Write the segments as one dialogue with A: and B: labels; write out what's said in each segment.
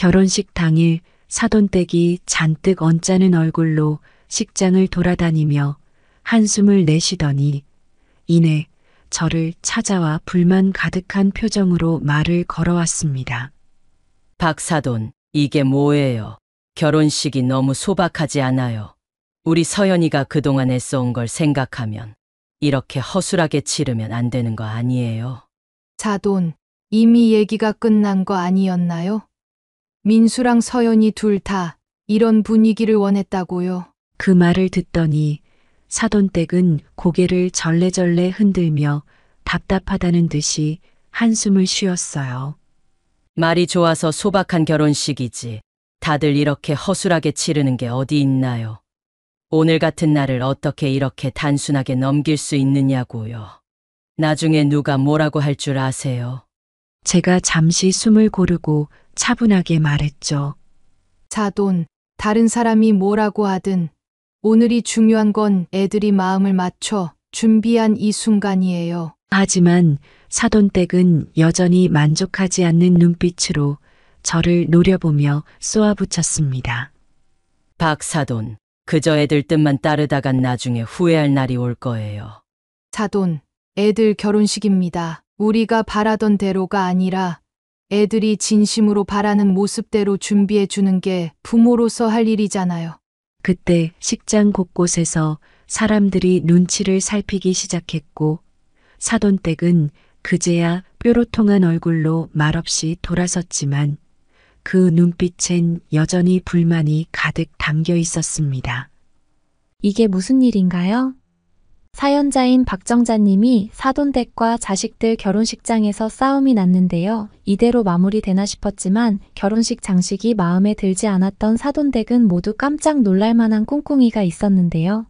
A: 결혼식 당일 사돈댁이 잔뜩 언짢은 얼굴로 식장을 돌아다니며 한숨을 내쉬더니 이내 저를 찾아와 불만 가득한 표정으로 말을 걸어왔습니다.
B: 박사돈, 이게 뭐예요? 결혼식이 너무 소박하지 않아요? 우리 서연이가 그동안 애써온 걸 생각하면 이렇게 허술하게 치르면 안 되는 거 아니에요?
C: 사돈, 이미 얘기가 끝난 거 아니었나요? 민수랑 서연이 둘 다 이런 분위기를 원했다고요.
A: 그 말을 듣더니 사돈댁은 고개를 절레절레 흔들며 답답하다는 듯이 한숨을 쉬었어요.
B: 말이 좋아서 소박한 결혼식이지. 다들 이렇게 허술하게 치르는 게 어디 있나요? 오늘 같은 날을 어떻게 이렇게 단순하게 넘길 수 있느냐고요. 나중에 누가 뭐라고 할 줄 아세요?
A: 제가 잠시 숨을 고르고 차분하게 말했죠.
C: 사돈, 다른 사람이 뭐라고 하든 오늘이 중요한 건 애들이 마음을 맞춰 준비한 이 순간이에요.
A: 하지만 사돈댁은 여전히 만족하지 않는 눈빛으로 저를 노려보며 쏘아붙였습니다.
B: 박사돈, 그저 애들 뜻만 따르다간 나중에 후회할 날이 올 거예요.
C: 사돈, 애들 결혼식입니다. 우리가 바라던 대로가 아니라 애들이 진심으로 바라는 모습대로 준비해 주는 게 부모로서 할 일이잖아요.
A: 그때 식장 곳곳에서 사람들이 눈치를 살피기 시작했고 사돈댁은 그제야 뾰로통한 얼굴로 말없이 돌아섰지만 그 눈빛엔 여전히 불만이 가득 담겨 있었습니다.
D: 이게 무슨 일인가요? 사연자인 박정자님이 사돈댁과 자식들 결혼식장에서 싸움이 났는데요. 이대로 마무리되나 싶었지만 결혼식 장식이 마음에 들지 않았던 사돈댁은 모두 깜짝 놀랄 만한 꿍꿍이가 있었는데요.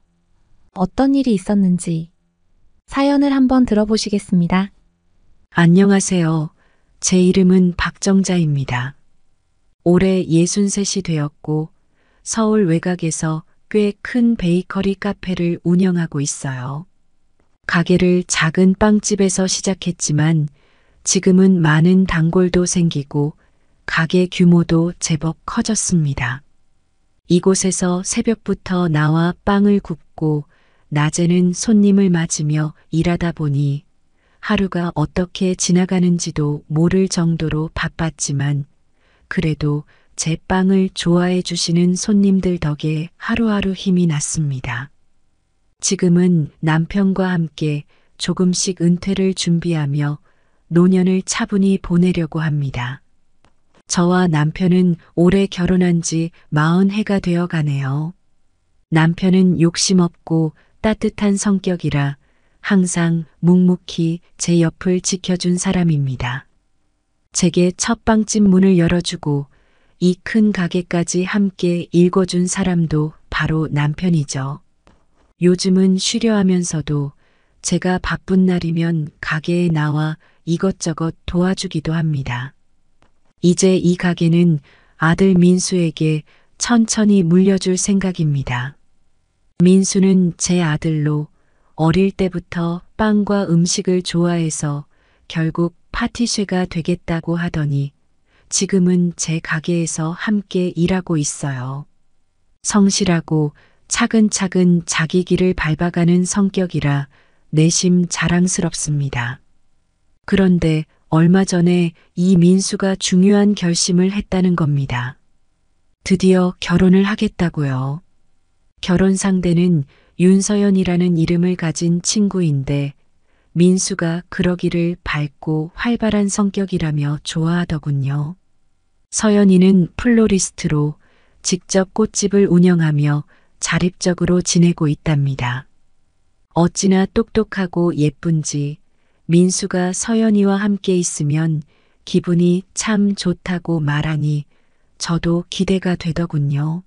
D: 어떤 일이 있었는지 사연을 한번 들어보시겠습니다.
A: 안녕하세요. 제 이름은 박정자입니다. 올해 63이 되었고 서울 외곽에서 꽤 큰 베이커리 카페를 운영하고 있어요. 가게를 작은 빵집에서 시작했지만 지금은 많은 단골도 생기고 가게 규모도 제법 커졌습니다. 이곳에서 새벽부터 나와 빵을 굽고 낮에는 손님을 맞으며 일하다 보니 하루가 어떻게 지나가는지도 모를 정도로 바빴지만 그래도 제 빵을 좋아해 주시는 손님들 덕에 하루하루 힘이 났습니다. 지금은 남편과 함께 조금씩 은퇴를 준비하며 노년을 차분히 보내려고 합니다. 저와 남편은 올해 결혼한 지 40해가 되어 가네요. 남편은 욕심 없고 따뜻한 성격이라 항상 묵묵히 제 옆을 지켜준 사람입니다. 제게 첫 빵집 문을 열어주고 이 큰 가게까지 함께 읽어준 사람도 바로 남편이죠. 요즘은 쉬려 하면서도 제가 바쁜 날이면 가게에 나와 이것저것 도와주기도 합니다. 이제 이 가게는 아들 민수에게 천천히 물려줄 생각입니다. 민수는 제 아들로 어릴 때부터 빵과 음식을 좋아해서 결국 파티쉐가 되겠다고 하더니 지금은 제 가게에서 함께 일하고 있어요. 성실하고 차근차근 자기 길을 밟아가는 성격이라 내심 자랑스럽습니다. 그런데 얼마 전에 이 민수가 중요한 결심을 했다는 겁니다. 드디어 결혼을 하겠다고요. 결혼 상대는 윤서연이라는 이름을 가진 친구인데 민수가 그러기를 밝고 활발한 성격이라며 좋아하더군요. 서연이는 플로리스트로 직접 꽃집을 운영하며 자립적으로 지내고 있답니다. 어찌나 똑똑하고 예쁜지 민수가 서연이와 함께 있으면 기분이 참 좋다고 말하니 저도 기대가 되더군요.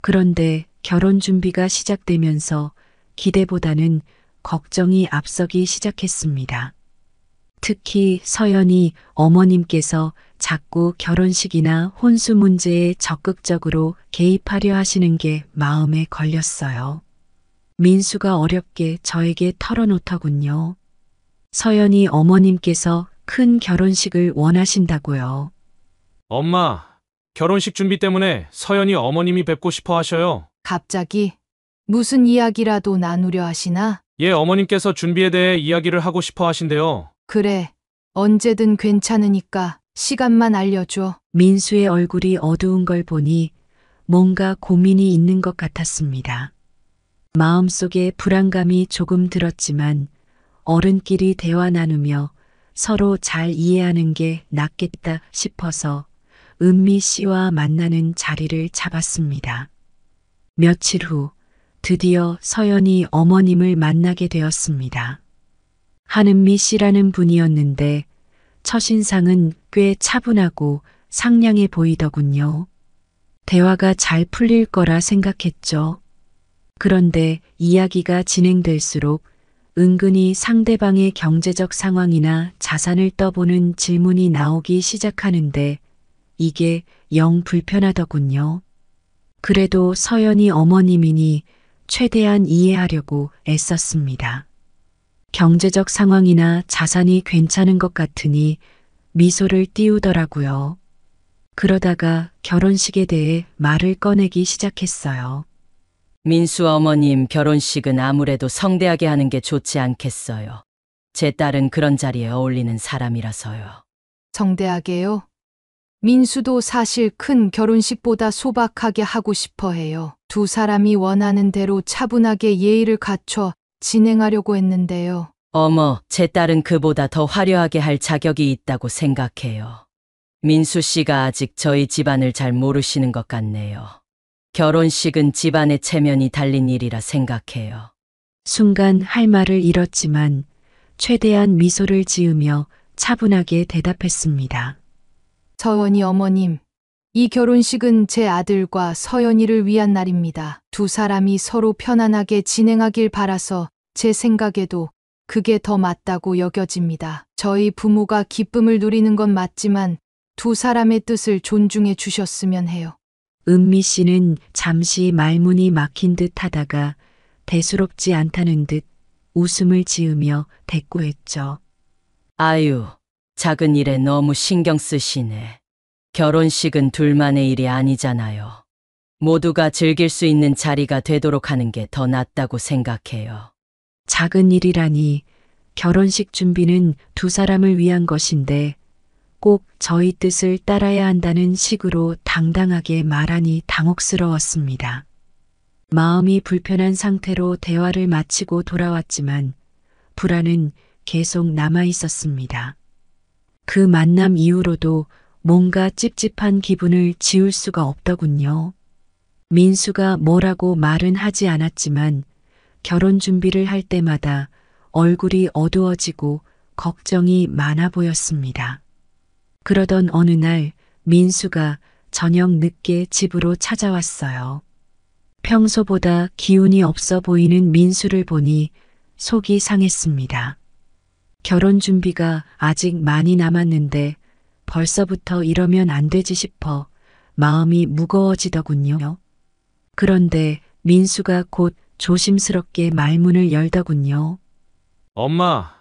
A: 그런데 결혼 준비가 시작되면서 기대보다는 걱정이 앞서기 시작했습니다. 특히 서연이 어머님께서 자꾸 결혼식이나 혼수 문제에 적극적으로 개입하려 하시는 게 마음에 걸렸어요. 민수가 어렵게 저에게 털어놓더군요. 서연이 어머님께서 큰 결혼식을 원하신다고요.
E: 엄마, 결혼식 준비 때문에 서연이 어머님이 뵙고 싶어 하셔요.
C: 갑자기 무슨 이야기라도 나누려 하시나?
E: 예, 어머님께서 준비에 대해 이야기를 하고 싶어 하신대요.
C: 그래, 언제든 괜찮으니까 시간만 알려줘.
A: 민수의 얼굴이 어두운 걸 보니 뭔가 고민이 있는 것 같았습니다. 마음속에 불안감이 조금 들었지만 어른끼리 대화 나누며 서로 잘 이해하는 게 낫겠다 싶어서 은미 씨와 만나는 자리를 잡았습니다. 며칠 후 드디어 서연이 어머님을 만나게 되었습니다. 한은미 씨라는 분이었는데 첫인상은 꽤 차분하고 상냥해 보이더군요. 대화가 잘 풀릴 거라 생각했죠. 그런데 이야기가 진행될수록 은근히 상대방의 경제적 상황이나 자산을 떠보는 질문이 나오기 시작하는데 이게 영 불편하더군요. 그래도 서연이 어머님이니 최대한 이해하려고 애썼습니다. 경제적 상황이나 자산이 괜찮은 것 같으니 미소를 띄우더라고요. 그러다가 결혼식에 대해 말을 꺼내기 시작했어요.
B: 민수 어머님 결혼식은 아무래도 성대하게 하는 게 좋지 않겠어요. 제 딸은 그런 자리에 어울리는 사람이라서요.
C: 성대하게요? 민수도 사실 큰 결혼식보다 소박하게 하고 싶어 해요. 두 사람이 원하는 대로 차분하게 예의를 갖춰 진행하려고 했는데요.
B: 어머, 제 딸은 그보다 더 화려하게 할 자격이 있다고 생각해요. 민수 씨가 아직 저희 집안을 잘 모르시는 것 같네요. 결혼식은 집안의 체면이 달린 일이라 생각해요.
A: 순간 할 말을 잃었지만 최대한 미소를 지으며 차분하게 대답했습니다.
C: 서연이 어머님, 이 결혼식은 제 아들과 서연이를 위한 날입니다. 두 사람이 서로 편안하게 진행하길 바라서 제 생각에도 그게 더 맞다고 여겨집니다. 저희 부모가 기쁨을 누리는 건 맞지만 두 사람의 뜻을 존중해 주셨으면 해요.
A: 은미 씨는 잠시 말문이 막힌 듯 하다가 대수롭지 않다는 듯 웃음을 지으며 대꾸했죠.
B: 아유, 작은 일에 너무 신경 쓰시네. 결혼식은 둘만의 일이 아니잖아요. 모두가 즐길 수 있는 자리가 되도록 하는 게 더 낫다고 생각해요.
A: 작은 일이라니 결혼식 준비는 두 사람을 위한 것인데 꼭 저희 뜻을 따라야 한다는 식으로 당당하게 말하니 당혹스러웠습니다. 마음이 불편한 상태로 대화를 마치고 돌아왔지만 불안은 계속 남아 있었습니다. 그 만남 이후로도 뭔가 찝찝한 기분을 지울 수가 없더군요. 민수가 뭐라고 말은 하지 않았지만 결혼 준비를 할 때마다 얼굴이 어두워지고 걱정이 많아 보였습니다. 그러던 어느 날 민수가 저녁 늦게 집으로 찾아왔어요. 평소보다 기운이 없어 보이는 민수를 보니 속이 상했습니다. 결혼 준비가 아직 많이 남았는데 벌써부터 이러면 안 되지 싶어 마음이 무거워지더군요. 그런데 민수가 곧 조심스럽게 말문을 열더군요.
E: 엄마,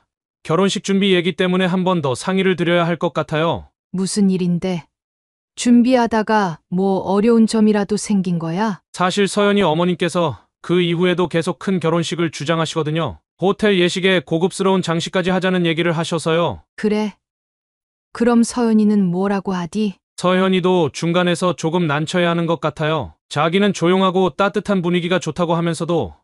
E: 결혼식 준비 얘기 때문에 한 번 더 상의를 드려야 할 것 같아요.
C: 무슨 일인데? 준비하다가 뭐 어려운 점이라도 생긴 거야?
E: 사실 서연이 어머님께서 그 이후에도 계속 큰 결혼식을 주장하시거든요. 호텔 예식에 고급스러운 장식까지 하자는 얘기를 하셔서요.
C: 그래. 그럼 서연이는 뭐라고 하디?
E: 서연이도 중간에서 조금 난처해 하는 것 같아요. 자기는 조용하고 따뜻한 분위기가 좋다고 하면서도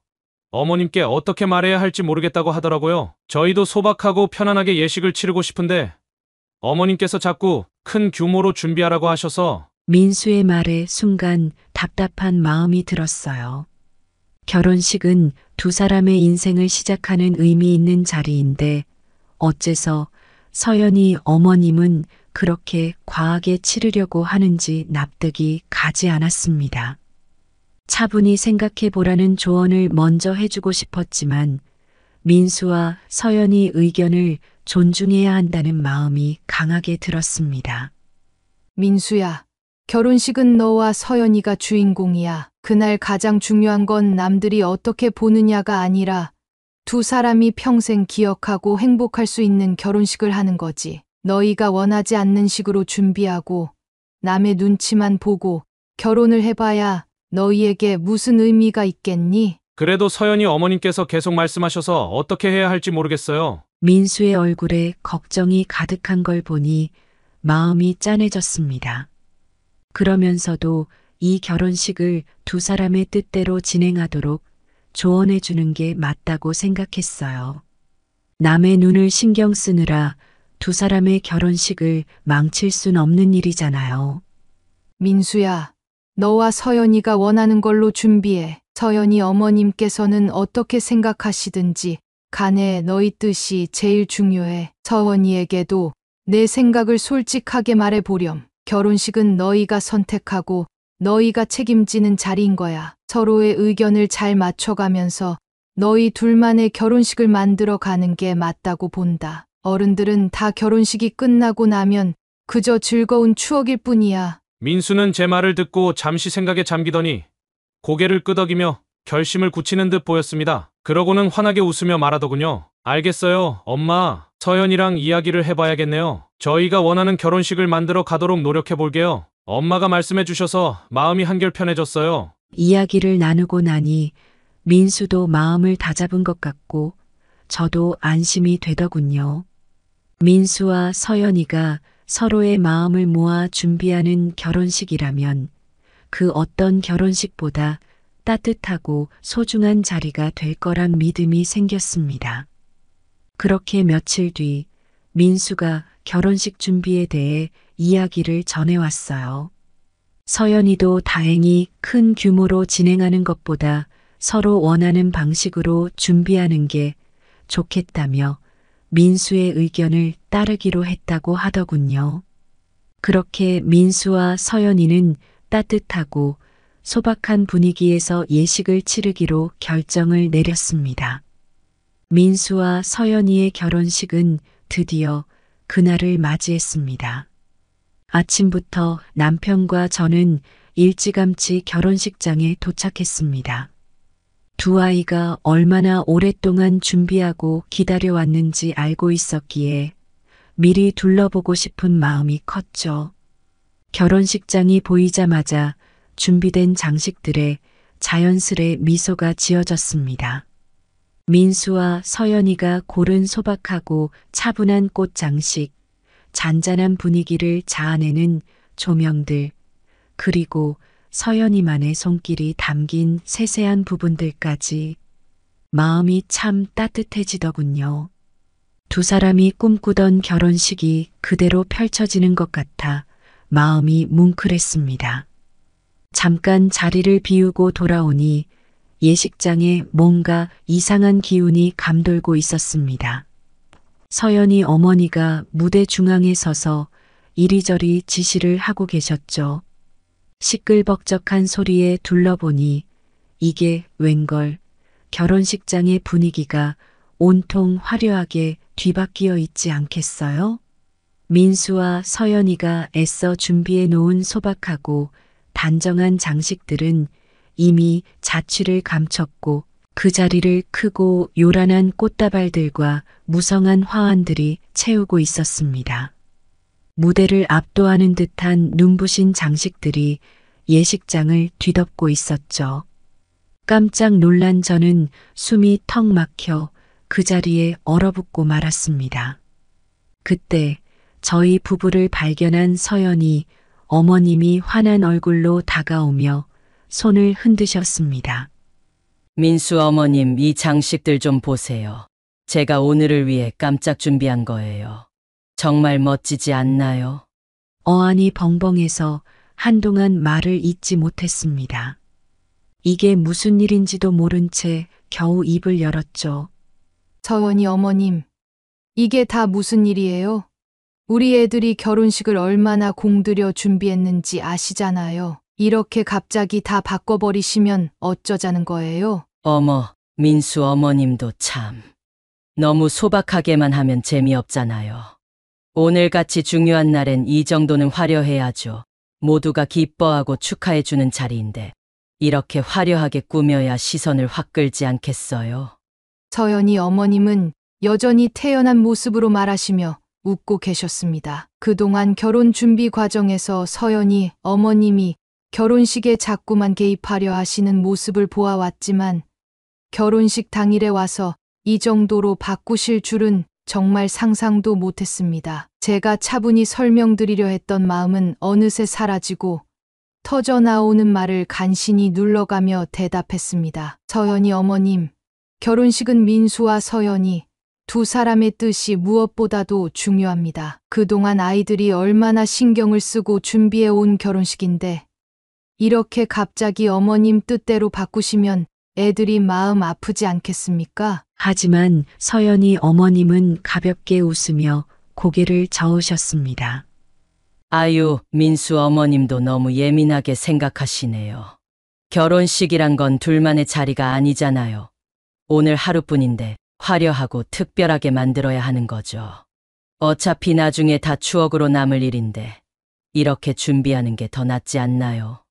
E: 어머님께 어떻게 말해야 할지 모르겠다고 하더라고요. 저희도 소박하고 편안하게 예식을 치르고 싶은데 어머님께서 자꾸 큰 규모로 준비하라고 하셔서
A: 민수의 말에 순간 답답한 마음이 들었어요. 결혼식은 두 사람의 인생을 시작하는 의미 있는 자리인데 어째서 서연이 어머님은 그렇게 과하게 치르려고 하는지 납득이 가지 않았습니다. 차분히 생각해 보라는 조언을 먼저 해주고 싶었지만 민수와 서연이 의견을 존중해야 한다는 마음이 강하게 들었습니다.
C: 민수야, 결혼식은 너와 서연이가 주인공이야. 그날 가장 중요한 건 남들이 어떻게 보느냐가 아니라 두 사람이 평생 기억하고 행복할 수 있는 결혼식을 하는 거지. 너희가 원하지 않는 식으로 준비하고 남의 눈치만 보고 결혼을 해봐야 너희에게 무슨 의미가 있겠니?
E: 그래도 서연이 어머님께서 계속 말씀하셔서 어떻게 해야 할지 모르겠어요.
A: 민수의 얼굴에 걱정이 가득한 걸 보니 마음이 짠해졌습니다. 그러면서도 이 결혼식을 두 사람의 뜻대로 진행하도록 조언해 주는 게 맞다고 생각했어요. 남의 눈을 신경 쓰느라 두 사람의 결혼식을 망칠 순 없는 일이잖아요.
C: 민수야, 너와 서연이가 원하는 걸로 준비해. 서연이 어머님께서는 어떻게 생각하시든지 간에 너희 뜻이 제일 중요해. 서연이에게도 내 생각을 솔직하게 말해보렴. 결혼식은 너희가 선택하고 너희가 책임지는 자리인 거야. 서로의 의견을 잘 맞춰가면서 너희 둘만의 결혼식을 만들어 가는 게 맞다고 본다. 어른들은 다 결혼식이 끝나고 나면 그저 즐거운 추억일 뿐이야.
E: 민수는 제 말을 듣고 잠시 생각에 잠기더니 고개를 끄덕이며 결심을 굳히는 듯 보였습니다. 그러고는 환하게 웃으며 말하더군요. 알겠어요, 엄마. 서연이랑 이야기를 해봐야겠네요. 저희가 원하는 결혼식을 만들어 가도록 노력해 볼게요. 엄마가 말씀해 주셔서 마음이 한결 편해졌어요.
A: 이야기를 나누고 나니 민수도 마음을 다잡은 것 같고 저도 안심이 되더군요. 민수와 서연이가 서로의 마음을 모아 준비하는 결혼식이라면 그 어떤 결혼식보다 따뜻하고 소중한 자리가 될 거란 믿음이 생겼습니다. 그렇게 며칠 뒤 민수가 결혼식 준비에 대해 이야기를 전해왔어요. 서연이도 다행히 큰 규모로 진행하는 것보다 서로 원하는 방식으로 준비하는 게 좋겠다며 민수의 의견을 따르기로 했다고 하더군요. 그렇게 민수와 서연이는 따뜻하고 소박한 분위기에서 예식을 치르기로 결정을 내렸습니다. 민수와 서연이의 결혼식은 드디어 그날을 맞이했습니다. 아침부터 남편과 저는 일찌감치 결혼식장에 도착했습니다. 두 아이가 얼마나 오랫동안 준비하고 기다려왔는지 알고 있었기에 미리 둘러보고 싶은 마음이 컸죠. 결혼식장이 보이자마자 준비된 장식들에 자연스레 미소가 지어졌습니다. 민수와 서연이가 고른 소박하고 차분한 꽃 장식, 잔잔한 분위기를 자아내는 조명들, 그리고 서연이만의 손길이 담긴 세세한 부분들까지 마음이 참 따뜻해지더군요. 두 사람이 꿈꾸던 결혼식이 그대로 펼쳐지는 것 같아 마음이 뭉클했습니다. 잠깐 자리를 비우고 돌아오니 예식장에 뭔가 이상한 기운이 감돌고 있었습니다. 서연이 어머니가 무대 중앙에 서서 이리저리 지시를 하고 계셨죠. 시끌벅적한 소리에 둘러보니 이게 웬걸 결혼식장의 분위기가 온통 화려하게 뒤바뀌어 있지 않겠어요? 민수와 서연이가 애써 준비해 놓은 소박하고 단정한 장식들은 이미 자취를 감췄고 그 자리를 크고 요란한 꽃다발들과 무성한 화환들이 채우고 있었습니다. 무대를 압도하는 듯한 눈부신 장식들이 예식장을 뒤덮고 있었죠. 깜짝 놀란 저는 숨이 턱 막혀 그 자리에 얼어붙고 말았습니다. 그때 저희 부부를 발견한 서연이 어머님이 환한 얼굴로 다가오며 손을 흔드셨습니다.
B: 민수 어머님, 이 장식들 좀 보세요. 제가 오늘을 위해 깜짝 준비한 거예요. 정말 멋지지 않나요?
A: 어안이 벙벙해서 한동안 말을 잇지 못했습니다. 이게 무슨 일인지도 모른 채 겨우 입을 열었죠.
C: 서연이 어머님, 이게 다 무슨 일이에요? 우리 애들이 결혼식을 얼마나 공들여 준비했는지 아시잖아요. 이렇게 갑자기 다 바꿔버리시면 어쩌자는 거예요?
B: 어머, 민수 어머님도 참. 너무 소박하게만 하면 재미없잖아요. 오늘같이 중요한 날엔 이 정도는 화려해야죠. 모두가 기뻐하고 축하해주는 자리인데 이렇게 화려하게 꾸며야 시선을 확 끌지 않겠어요?
C: 서연이 어머님은 여전히 태연한 모습으로 말하시며 웃고 계셨습니다. 그동안 결혼 준비 과정에서 서연이 어머님이 결혼식에 자꾸만 개입하려 하시는 모습을 보아왔지만 결혼식 당일에 와서 이 정도로 바꾸실 줄은 정말 상상도 못했습니다. 제가 차분히 설명드리려 했던 마음은 어느새 사라지고 터져나오는 말을 간신히 눌러가며 대답했습니다. 서연이 어머님, 결혼식은 민수와 서연이 두 사람의 뜻이 무엇보다도 중요합니다. 그동안 아이들이 얼마나 신경을 쓰고 준비해 온 결혼식인데 이렇게 갑자기 어머님 뜻대로 바꾸시면 애들이 마음 아프지 않겠습니까?
A: 하지만 서연이 어머님은 가볍게 웃으며 고개를 저으셨습니다.
B: 아유, 민수 어머님도 너무 예민하게 생각하시네요. 결혼식이란 건 둘만의 자리가 아니잖아요. 오늘 하루뿐인데 화려하고 특별하게 만들어야 하는 거죠. 어차피 나중에 다 추억으로 남을 일인데 이렇게 준비하는 게 더 낫지 않나요?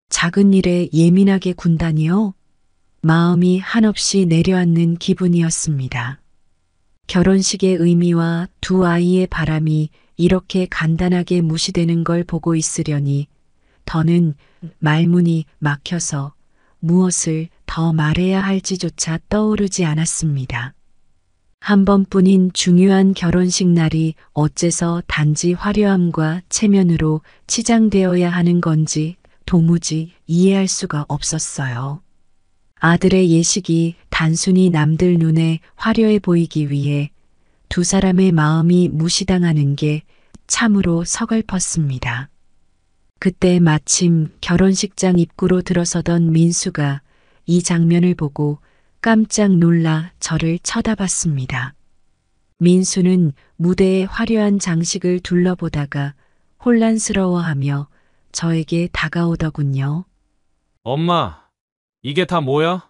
A: 작은 일에 예민하게 군다니요? 마음이 한없이 내려앉는 기분이었습니다. 결혼식의 의미와 두 아이의 바람이 이렇게 간단하게 무시되는 걸 보고 있으려니 더는 말문이 막혀서 무엇을 더 말해야 할지조차 떠오르지 않았습니다. 한 번뿐인 중요한 결혼식 날이 어째서 단지 화려함과 체면으로 치장되어야 하는 건지 도무지 이해할 수가 없었어요. 아들의 예식이 단순히 남들 눈에 화려해 보이기 위해 두 사람의 마음이 무시당하는 게 참으로 서글펐습니다. 그때 마침 결혼식장 입구로 들어서던 민수가 이 장면을 보고 깜짝 놀라 저를 쳐다봤습니다. 민수는 무대의 화려한 장식을 둘러보다가 혼란스러워하며 저에게 다가오더군요.
E: 엄마, 이게 다 뭐야?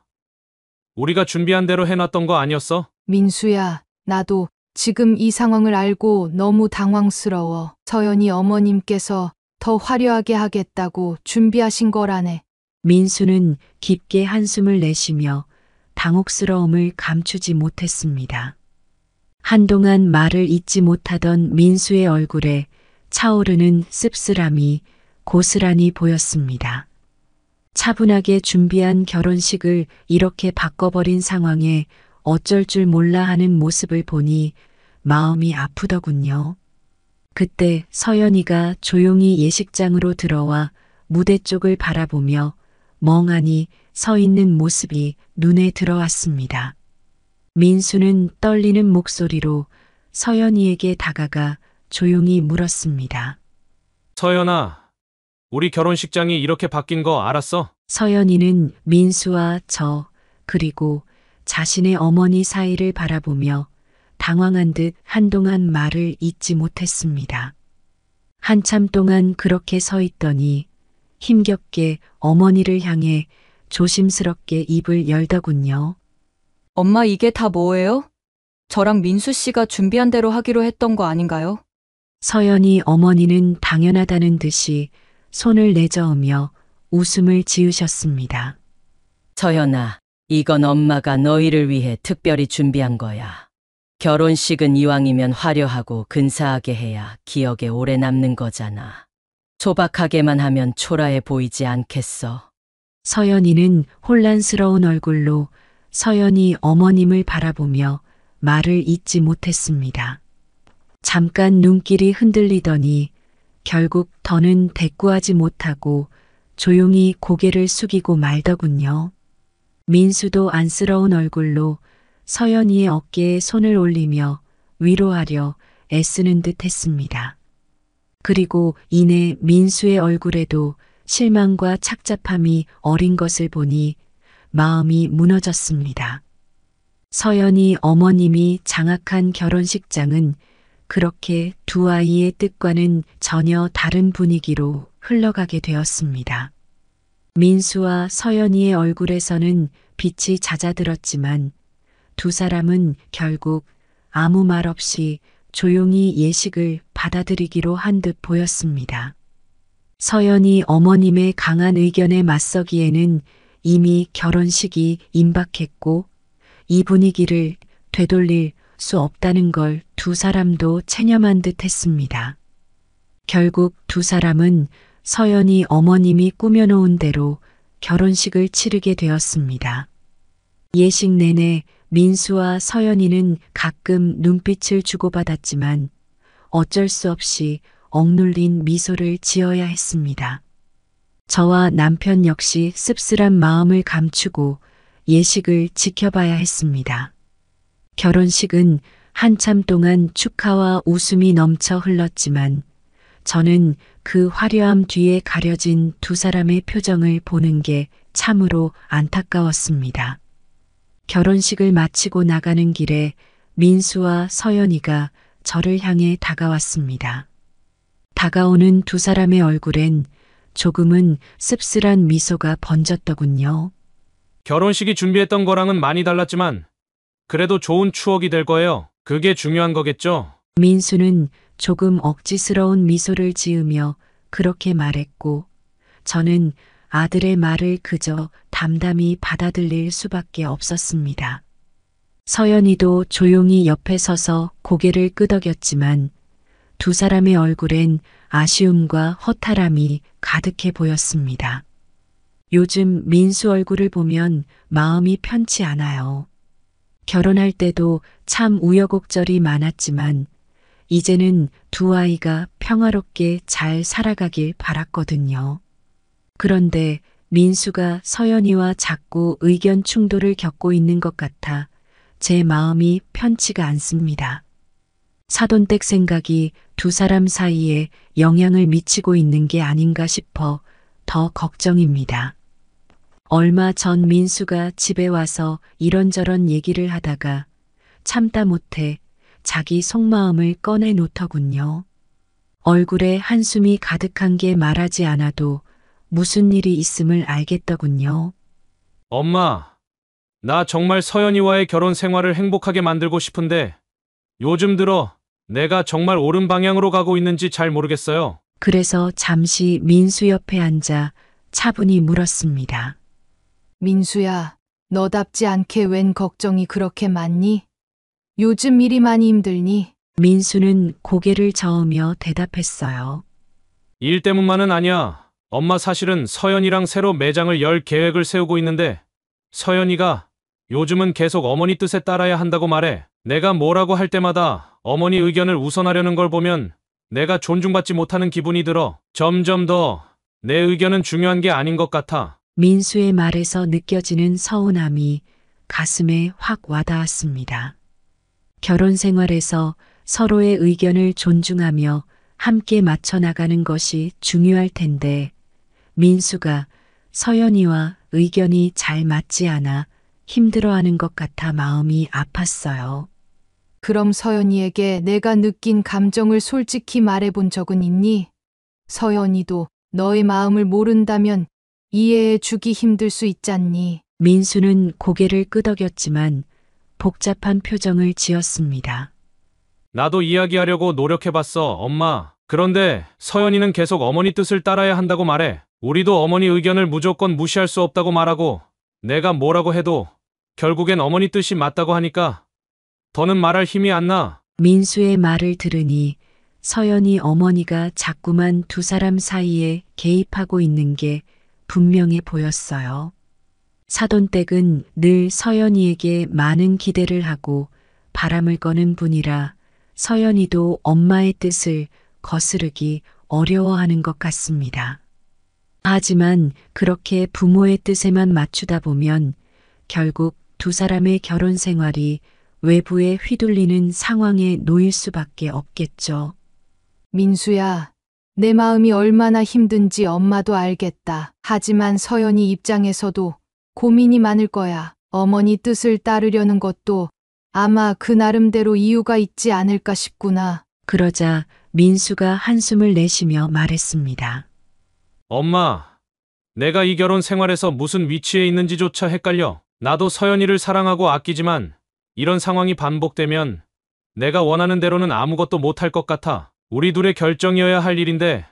E: 우리가 준비한 대로 해놨던 거 아니었어?
C: 민수야, 나도 지금 이 상황을 알고 너무 당황스러워. 서연이 어머님께서 더 화려하게 하겠다고 준비하신 거라네.
A: 민수는 깊게 한숨을 내쉬며 당혹스러움을 감추지 못했습니다. 한동안 말을 잇지 못하던 민수의 얼굴에 차오르는 씁쓸함이 고스란히 보였습니다. 차분하게 준비한 결혼식을 이렇게 바꿔버린 상황에 어쩔 줄 몰라 하는 모습을 보니 마음이 아프더군요. 그때 서연이가 조용히 예식장으로 들어와 무대 쪽을 바라보며 멍하니 서 있는 모습이 눈에 들어왔습니다. 민수는 떨리는 목소리로 서연이에게 다가가 조용히 물었습니다.
E: 서연아, 우리 결혼식장이 이렇게 바뀐 거 알았어?
A: 서연이는 민수와 저 그리고 자신의 어머니 사이를 바라보며 당황한 듯 한동안 말을 잇지 못했습니다. 한참 동안 그렇게 서 있더니 힘겹게 어머니를 향해 조심스럽게 입을 열더군요.
F: 엄마, 이게 다 뭐예요? 저랑 민수 씨가 준비한 대로 하기로 했던 거 아닌가요?
A: 서연이 어머니는 당연하다는 듯이 손을 내저으며 웃음을 지으셨습니다.
B: 서연아, 이건 엄마가 너희를 위해 특별히 준비한 거야. 결혼식은 이왕이면 화려하고 근사하게 해야 기억에 오래 남는 거잖아. 소박하게만 하면 초라해 보이지 않겠어?
A: 서연이는 혼란스러운 얼굴로 서연이 어머님을 바라보며 말을 잇지 못했습니다. 잠깐 눈길이 흔들리더니 결국 더는 대꾸하지 못하고 조용히 고개를 숙이고 말더군요. 민수도 안쓰러운 얼굴로 서연이의 어깨에 손을 올리며 위로하려 애쓰는 듯 했습니다. 그리고 이내 민수의 얼굴에도 실망과 착잡함이 어린 것을 보니 마음이 무너졌습니다. 서연이 어머님이 장악한 결혼식장은 그렇게 두 아이의 뜻과는 전혀 다른 분위기로 흘러가게 되었습니다. 민수와 서연이의 얼굴에서는 빛이 잦아들었지만 두 사람은 결국 아무 말 없이 조용히 예식을 받아들이기로 한 듯 보였습니다. 서연이 어머님의 강한 의견에 맞서기에는 이미 결혼식이 임박했고 이 분위기를 되돌릴 수 없다는 걸 두 사람도 체념한 듯 했습니다. 결국 두 사람은 서연이 어머님이 꾸며놓은 대로 결혼식을 치르게 되었습니다. 예식 내내 민수와 서연이는 가끔 눈빛을 주고받았지만 어쩔 수 없이 억눌린 미소를 지어야 했습니다. 저와 남편 역시 씁쓸한 마음을 감추고 예식을 지켜봐야 했습니다. 결혼식은 한참 동안 축하와 웃음이 넘쳐 흘렀지만 저는 그 화려함 뒤에 가려진 두 사람의 표정을 보는 게 참으로 안타까웠습니다. 결혼식을 마치고 나가는 길에 민수와 서연이가 저를 향해 다가왔습니다. 다가오는 두 사람의 얼굴엔 조금은 씁쓸한 미소가 번졌더군요.
E: 결혼식이 준비했던 거랑은 많이 달랐지만 그래도 좋은 추억이 될 거예요. 그게 중요한 거겠죠?
A: 민수는 조금 억지스러운 미소를 지으며 그렇게 말했고 저는 아들의 말을 그저 담담히 받아들일 수밖에 없었습니다. 서연이도 조용히 옆에 서서 고개를 끄덕였지만 두 사람의 얼굴엔 아쉬움과 허탈함이 가득해 보였습니다. 요즘 민수 얼굴을 보면 마음이 편치 않아요. 결혼할 때도 참 우여곡절이 많았지만 이제는 두 아이가 평화롭게 잘 살아가길 바랐거든요. 그런데 민수가 서연이와 자꾸 의견 충돌을 겪고 있는 것 같아 제 마음이 편치가 않습니다. 사돈댁 생각이 두 사람 사이에 영향을 미치고 있는 게 아닌가 싶어 더 걱정입니다. 얼마 전 민수가 집에 와서 이런저런 얘기를 하다가 참다 못해 자기 속마음을 꺼내 놓더군요. 얼굴에 한숨이 가득한 게 말하지 않아도 무슨 일이 있음을 알겠더군요.
E: 엄마, 나 정말 서연이와의 결혼 생활을 행복하게 만들고 싶은데 요즘 들어 내가 정말 옳은 방향으로 가고 있는지 잘 모르겠어요.
A: 그래서 잠시 민수 옆에 앉아 차분히 물었습니다.
C: 민수야, 너답지 않게 웬 걱정이 그렇게 많니? 요즘 일이 많이 힘들니?
A: 민수는 고개를 저으며 대답했어요.
E: 일 때문만은 아니야. 엄마 사실은 서연이랑 새로 매장을 열 계획을 세우고 있는데 서연이가 요즘은 계속 어머니 뜻에 따라야 한다고 말해. 내가 뭐라고 할 때마다 어머니 의견을 우선하려는 걸 보면 내가 존중받지 못하는 기분이 들어. 점점 더 내 의견은 중요한 게 아닌 것 같아.
A: 민수의 말에서 느껴지는 서운함이 가슴에 확 와닿았습니다. 결혼 생활에서 서로의 의견을 존중하며 함께 맞춰 나가는 것이 중요할 텐데 민수가 서연이와 의견이 잘 맞지 않아 힘들어하는 것 같아 마음이 아팠어요.
C: 그럼 서연이에게 내가 느낀 감정을 솔직히 말해본 적은 있니? 서연이도 너의 마음을 모른다면 이해해 주기 힘들 수 있잖니.
A: 민수는 고개를 끄덕였지만 복잡한 표정을 지었습니다.
E: 나도 이야기하려고 노력해봤어, 엄마. 그런데 서연이는 계속 어머니 뜻을 따라야 한다고 말해. 우리도 어머니 의견을 무조건 무시할 수 없다고 말하고 내가 뭐라고 해도 결국엔 어머니 뜻이 맞다고 하니까 더는 말할 힘이 안 나.
A: 민수의 말을 들으니 서연이 어머니가 자꾸만 두 사람 사이에 개입하고 있는 게 분명해 보였어요. 사돈댁은 늘 서연이에게 많은 기대를 하고 바람을 거는 분이라 서연이도 엄마의 뜻을 거스르기 어려워하는 것 같습니다. 하지만 그렇게 부모의 뜻에만 맞추다 보면 결국 두 사람의 결혼 생활이 외부에 휘둘리는 상황에 놓일 수밖에 없겠죠.
C: 민수야, 내 마음이 얼마나 힘든지 엄마도 알겠다. 하지만 서연이 입장에서도 고민이 많을 거야. 어머니 뜻을 따르려는 것도 아마 그 나름대로 이유가 있지 않을까 싶구나.
A: 그러자 민수가 한숨을 내쉬며 말했습니다.
E: 엄마, 내가 이 결혼 생활에서 무슨 위치에 있는지조차 헷갈려. 나도 서연이를 사랑하고 아끼지만 이런 상황이 반복되면 내가 원하는 대로는 아무것도 못할 것 같아. 우리 둘의 결정이어야 할 일인데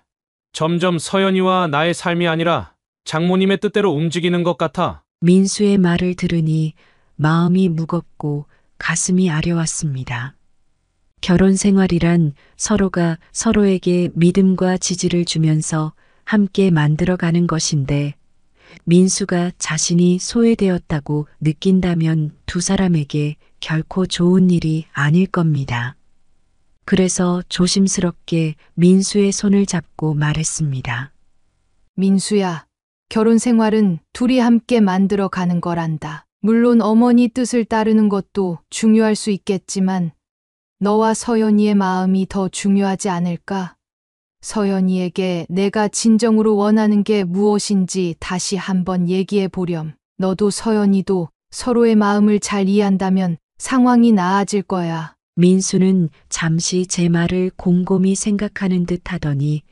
E: 점점 서연이와 나의 삶이 아니라 장모님의 뜻대로 움직이는 것 같아.
A: 민수의 말을 들으니 마음이 무겁고 가슴이 아려왔습니다. 결혼 생활이란 서로가 서로에게 믿음과 지지를 주면서 함께 만들어가는 것인데 민수가 자신이 소외되었다고 느낀다면 두 사람에게 결코 좋은 일이 아닐 겁니다. 그래서 조심스럽게 민수의 손을 잡고 말했습니다.
C: 민수야, 결혼 생활은 둘이 함께 만들어 가는 거란다. 물론 어머니 뜻을 따르는 것도 중요할 수 있겠지만 너와 서연이의 마음이 더 중요하지 않을까? 서연이에게 내가 진정으로 원하는 게 무엇인지 다시 한번 얘기해 보렴. 너도 서연이도 서로의 마음을 잘 이해한다면 상황이 나아질 거야.
A: 민수는 잠시 제 말을 곰곰이 생각하는 듯 하더니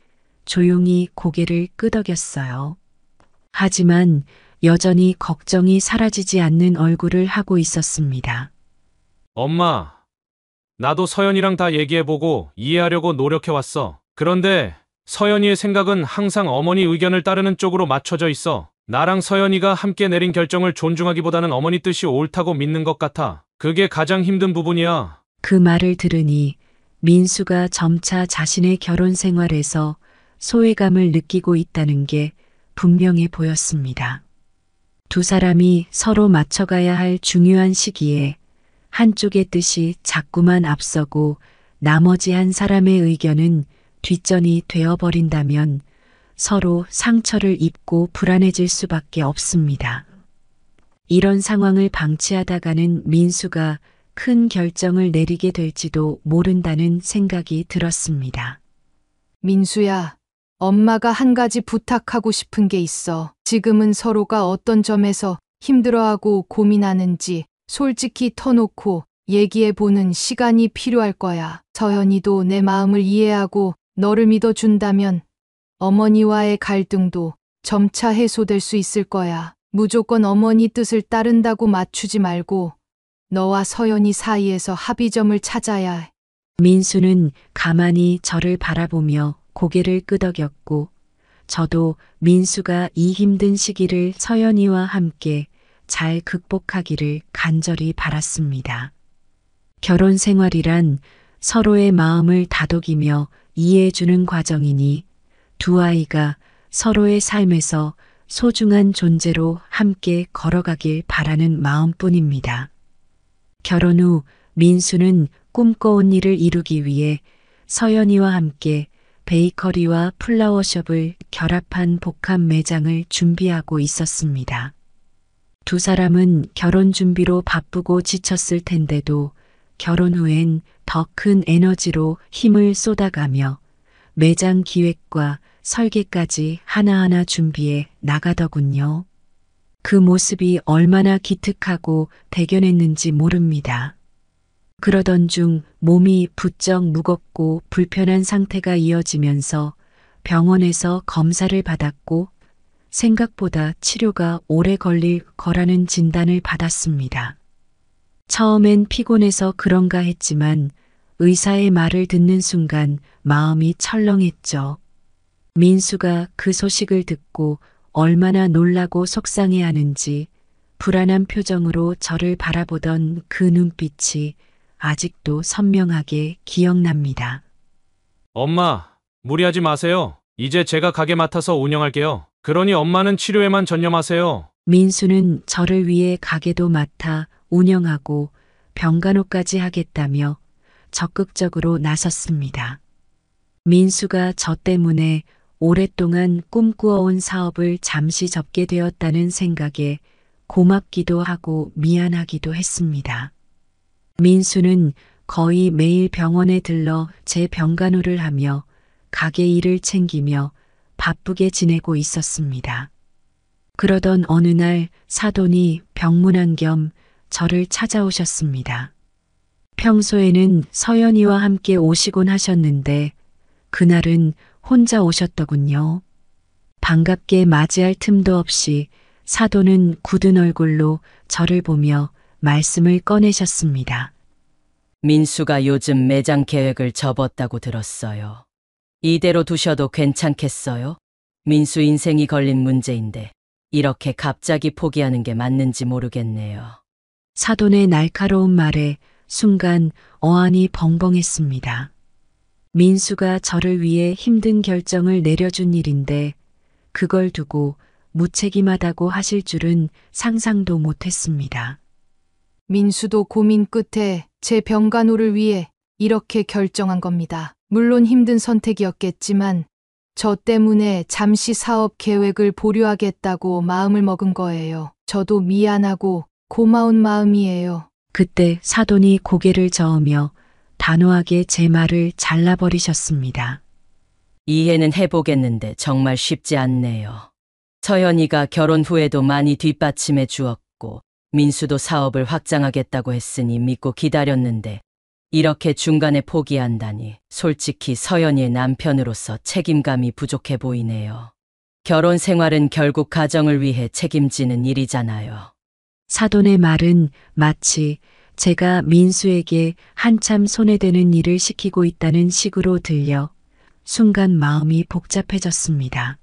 A: 조용히 고개를 끄덕였어요. 하지만 여전히 걱정이 사라지지 않는 얼굴을 하고 있었습니다.
E: 엄마, 나도 서연이랑 다 얘기해보고 이해하려고 노력해왔어. 그런데 서연이의 생각은 항상 어머니 의견을 따르는 쪽으로 맞춰져 있어. 나랑 서연이가 함께 내린 결정을 존중하기보다는 어머니 뜻이 옳다고 믿는 것 같아. 그게 가장 힘든 부분이야.
A: 그 말을 들으니 민수가 점차 자신의 결혼 생활에서 소외감을 느끼고 있다는 게 분명해 보였습니다. 두 사람이 서로 맞춰가야 할 중요한 시기에 한쪽의 뜻이 자꾸만 앞서고 나머지 한 사람의 의견은 뒷전이 되어버린다면 서로 상처를 입고 불안해질 수밖에 없습니다. 이런 상황을 방치하다가는 민수가 큰 결정을 내리게 될지도 모른다는 생각이 들었습니다.
C: 민수야, 엄마가 한 가지 부탁하고 싶은 게 있어. 지금은 서로가 어떤 점에서 힘들어하고 고민하는지 솔직히 터놓고 얘기해보는 시간이 필요할 거야. 서연이도 내 마음을 이해하고 너를 믿어준다면 어머니와의 갈등도 점차 해소될 수 있을 거야. 무조건 어머니 뜻을 따른다고 맞추지 말고 너와 서연이 사이에서 합의점을 찾아야 해.
A: 민수는 가만히 저를 바라보며 고개를 끄덕였고 저도 민수가 이 힘든 시기를 서연이와 함께 잘 극복하기를 간절히 바랐습니다. 결혼 생활이란 서로의 마음을 다독이며 이해해주는 과정이니 두 아이가 서로의 삶에서 소중한 존재로 함께 걸어가길 바라는 마음뿐입니다. 결혼 후 민수는 꿈꿔온 일을 이루기 위해 서연이와 함께 베이커리와 플라워숍을 결합한 복합 매장을 준비하고 있었습니다. 두 사람은 결혼 준비로 바쁘고 지쳤을 텐데도 결혼 후엔 더 큰 에너지로 힘을 쏟아가며 매장 기획과 설계까지 하나하나 준비해 나가더군요. 그 모습이 얼마나 기특하고 대견했는지 모릅니다. 그러던 중 몸이 부쩍 무겁고 불편한 상태가 이어지면서 병원에서 검사를 받았고 생각보다 치료가 오래 걸릴 거라는 진단을 받았습니다. 처음엔 피곤해서 그런가 했지만 의사의 말을 듣는 순간 마음이 철렁했죠. 민수가 그 소식을 듣고 얼마나 놀라고 속상해하는지 불안한 표정으로 저를 바라보던 그 눈빛이 아직도 선명하게 기억납니다.
E: 엄마, 무리하지 마세요. 이제 제가 가게 맡아서 운영할게요. 그러니 엄마는 치료에만 전념하세요.
A: 민수는 저를 위해 가게도 맡아 운영하고 병간호까지 하겠다며 적극적으로 나섰습니다. 민수가 저 때문에 오랫동안 꿈꾸어온 사업을 잠시 접게 되었다는 생각에 고맙기도 하고 미안하기도 했습니다. 민수는 거의 매일 병원에 들러 제 병간호를 하며 가게 일을 챙기며 바쁘게 지내고 있었습니다. 그러던 어느 날 사돈이 병문안 겸 저를 찾아오셨습니다. 평소에는 서연이와 함께 오시곤 하셨는데 그날은 혼자 오셨더군요. 반갑게 맞이할 틈도 없이 사돈은 굳은 얼굴로 저를 보며 말씀을 꺼내셨습니다.
B: 민수가 요즘 매장 계획을 접었다고 들었어요. 이대로 두셔도 괜찮겠어요? 민수 인생이 걸린 문제인데 이렇게 갑자기 포기하는 게 맞는지 모르겠네요.
A: 사돈의 날카로운 말에 순간 어안이 벙벙했습니다. 민수가 저를 위해 힘든 결정을 내려준 일인데 그걸 두고 무책임하다고 하실 줄은 상상도 못했습니다.
C: 민수도 고민 끝에 제 병간호를 위해 이렇게 결정한 겁니다. 물론 힘든 선택이었겠지만 저 때문에 잠시 사업 계획을 보류하겠다고 마음을 먹은 거예요. 저도 미안하고 고마운 마음이에요.
A: 그때 사돈이 고개를 저으며 단호하게 제 말을 잘라버리셨습니다.
B: 이해는 해보겠는데 정말 쉽지 않네요. 서연이가 결혼 후에도 많이 뒷받침해 주었고 민수도 사업을 확장하겠다고 했으니 믿고 기다렸는데 이렇게 중간에 포기한다니 솔직히 서연이의 남편으로서 책임감이 부족해 보이네요. 결혼 생활은 결국 가정을 위해 책임지는 일이잖아요.
A: 사돈의 말은 마치 제가 민수에게 한참 손해되는 일을 시키고 있다는 식으로 들려 순간 마음이 복잡해졌습니다.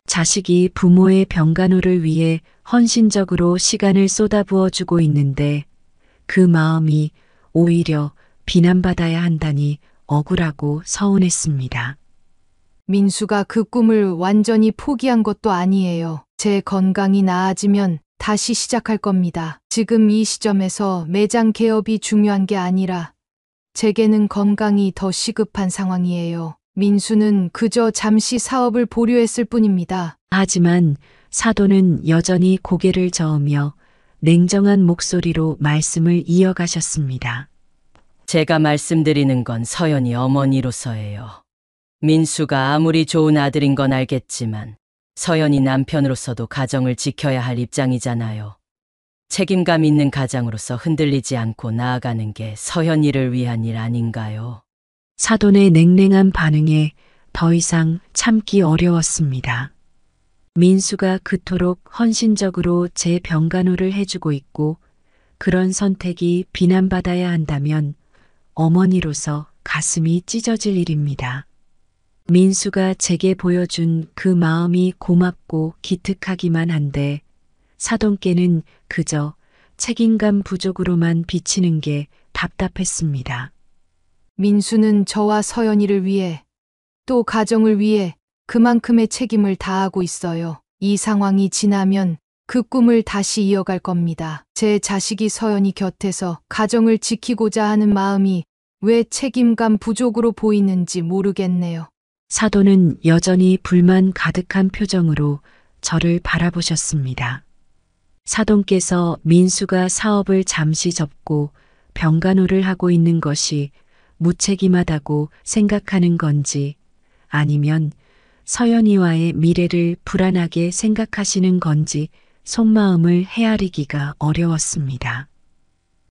A: 자식이 부모의 병간호를 위해 헌신적으로 시간을 쏟아부어 주고 있는데 그 마음이 오히려 비난받아야 한다니 억울하고 서운했습니다.
C: 민수가 그 꿈을 완전히 포기한 것도 아니에요. 제 건강이 나아지면 다시 시작할 겁니다. 지금 이 시점에서 매장 개업이 중요한 게 아니라 제게는 건강이 더 시급한 상황이에요. 민수는 그저 잠시 사업을 보류했을 뿐입니다.
A: 하지만 사돈은 여전히 고개를 저으며 냉정한 목소리로 말씀을 이어가셨습니다.
B: 제가 말씀드리는 건 서연이 어머니로서예요. 민수가 아무리 좋은 아들인 건 알겠지만 서연이 남편으로서도 가정을 지켜야 할 입장이잖아요. 책임감 있는 가장으로서 흔들리지 않고 나아가는 게 서연이를 위한 일 아닌가요?
A: 사돈의 냉랭한 반응에 더 이상 참기 어려웠습니다. 민수가 그토록 헌신적으로 제 병간호를 해주고 있고 그런 선택이 비난받아야 한다면 어머니로서 가슴이 찢어질 일입니다. 민수가 제게 보여준 그 마음이 고맙고 기특하기만 한데 사돈께는 그저 책임감 부족으로만 비치는 게 답답했습니다.
C: 민수는 저와 서연이를 위해 또 가정을 위해 그만큼의 책임을 다하고 있어요. 이 상황이 지나면 그 꿈을 다시 이어갈 겁니다. 제 자식이 서연이 곁에서 가정을 지키고자 하는 마음이 왜 책임감 부족으로 보이는지 모르겠네요.
A: 사돈은 여전히 불만 가득한 표정으로 저를 바라보셨습니다. 사돈께서 민수가 사업을 잠시 접고 병간호를 하고 있는 것이 무책임하다고 생각하는 건지 아니면 서연이와의 미래를 불안하게 생각하시는 건지 속마음을 헤아리기가 어려웠습니다.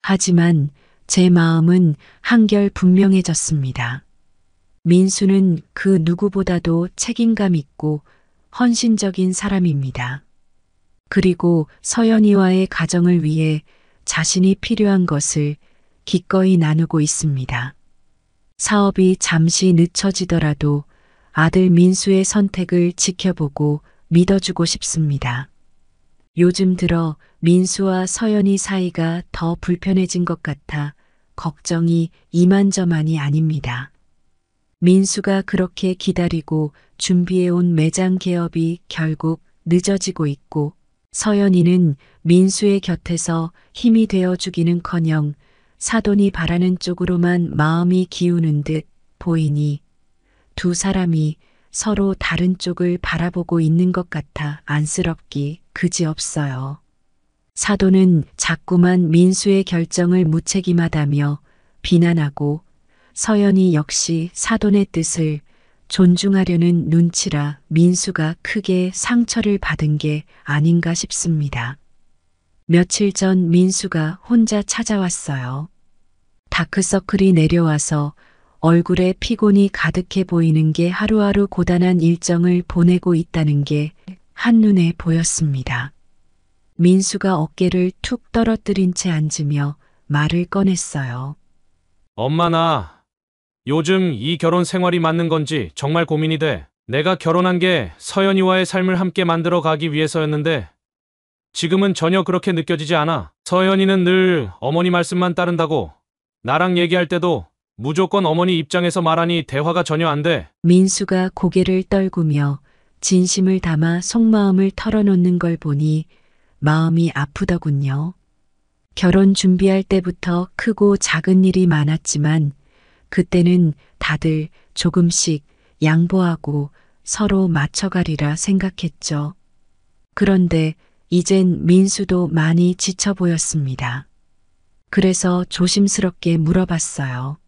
A: 하지만 제 마음은 한결 분명해졌습니다. 민수는 그 누구보다도 책임감 있고 헌신적인 사람입니다. 그리고 서연이와의 가정을 위해 자신이 필요한 것을 기꺼이 나누고 있습니다. 사업이 잠시 늦춰지더라도 아들 민수의 선택을 지켜보고 믿어주고 싶습니다. 요즘 들어 민수와 서연이 사이가 더 불편해진 것 같아 걱정이 이만저만이 아닙니다. 민수가 그렇게 기다리고 준비해온 매장 개업이 결국 늦어지고 있고 서연이는 민수의 곁에서 힘이 되어주기는커녕 사돈이 바라는 쪽으로만 마음이 기우는 듯 보이니 두 사람이 서로 다른 쪽을 바라보고 있는 것 같아 안쓰럽기 그지없어요. 사돈은 자꾸만 민수의 결정을 무책임하다며 비난하고 서연이 역시 사돈의 뜻을 존중하려는 눈치라 민수가 크게 상처를 받은 게 아닌가 싶습니다. 며칠 전 민수가 혼자 찾아왔어요. 다크서클이 내려와서 얼굴에 피곤이 가득해 보이는 게 하루하루 고단한 일정을 보내고 있다는 게 한눈에 보였습니다. 민수가 어깨를 툭 떨어뜨린 채 앉으며 말을 꺼냈어요.
E: 엄마, 나 요즘 이 결혼 생활이 맞는 건지 정말 고민이 돼. 내가 결혼한 게 서연이와의 삶을 함께 만들어 가기 위해서였는데 지금은 전혀 그렇게 느껴지지 않아. 서연이는 늘 어머니 말씀만 따른다고. 나랑 얘기할 때도 무조건 어머니 입장에서 말하니 대화가 전혀 안 돼.
A: 민수가 고개를 떨구며 진심을 담아 속마음을 털어놓는 걸 보니 마음이 아프더군요. 결혼 준비할 때부터 크고 작은 일이 많았지만 그때는 다들 조금씩 양보하고 서로 맞춰가리라 생각했죠. 그런데 이젠 민수도 많이 지쳐 보였습니다. 그래서 조심스럽게 물어봤어요.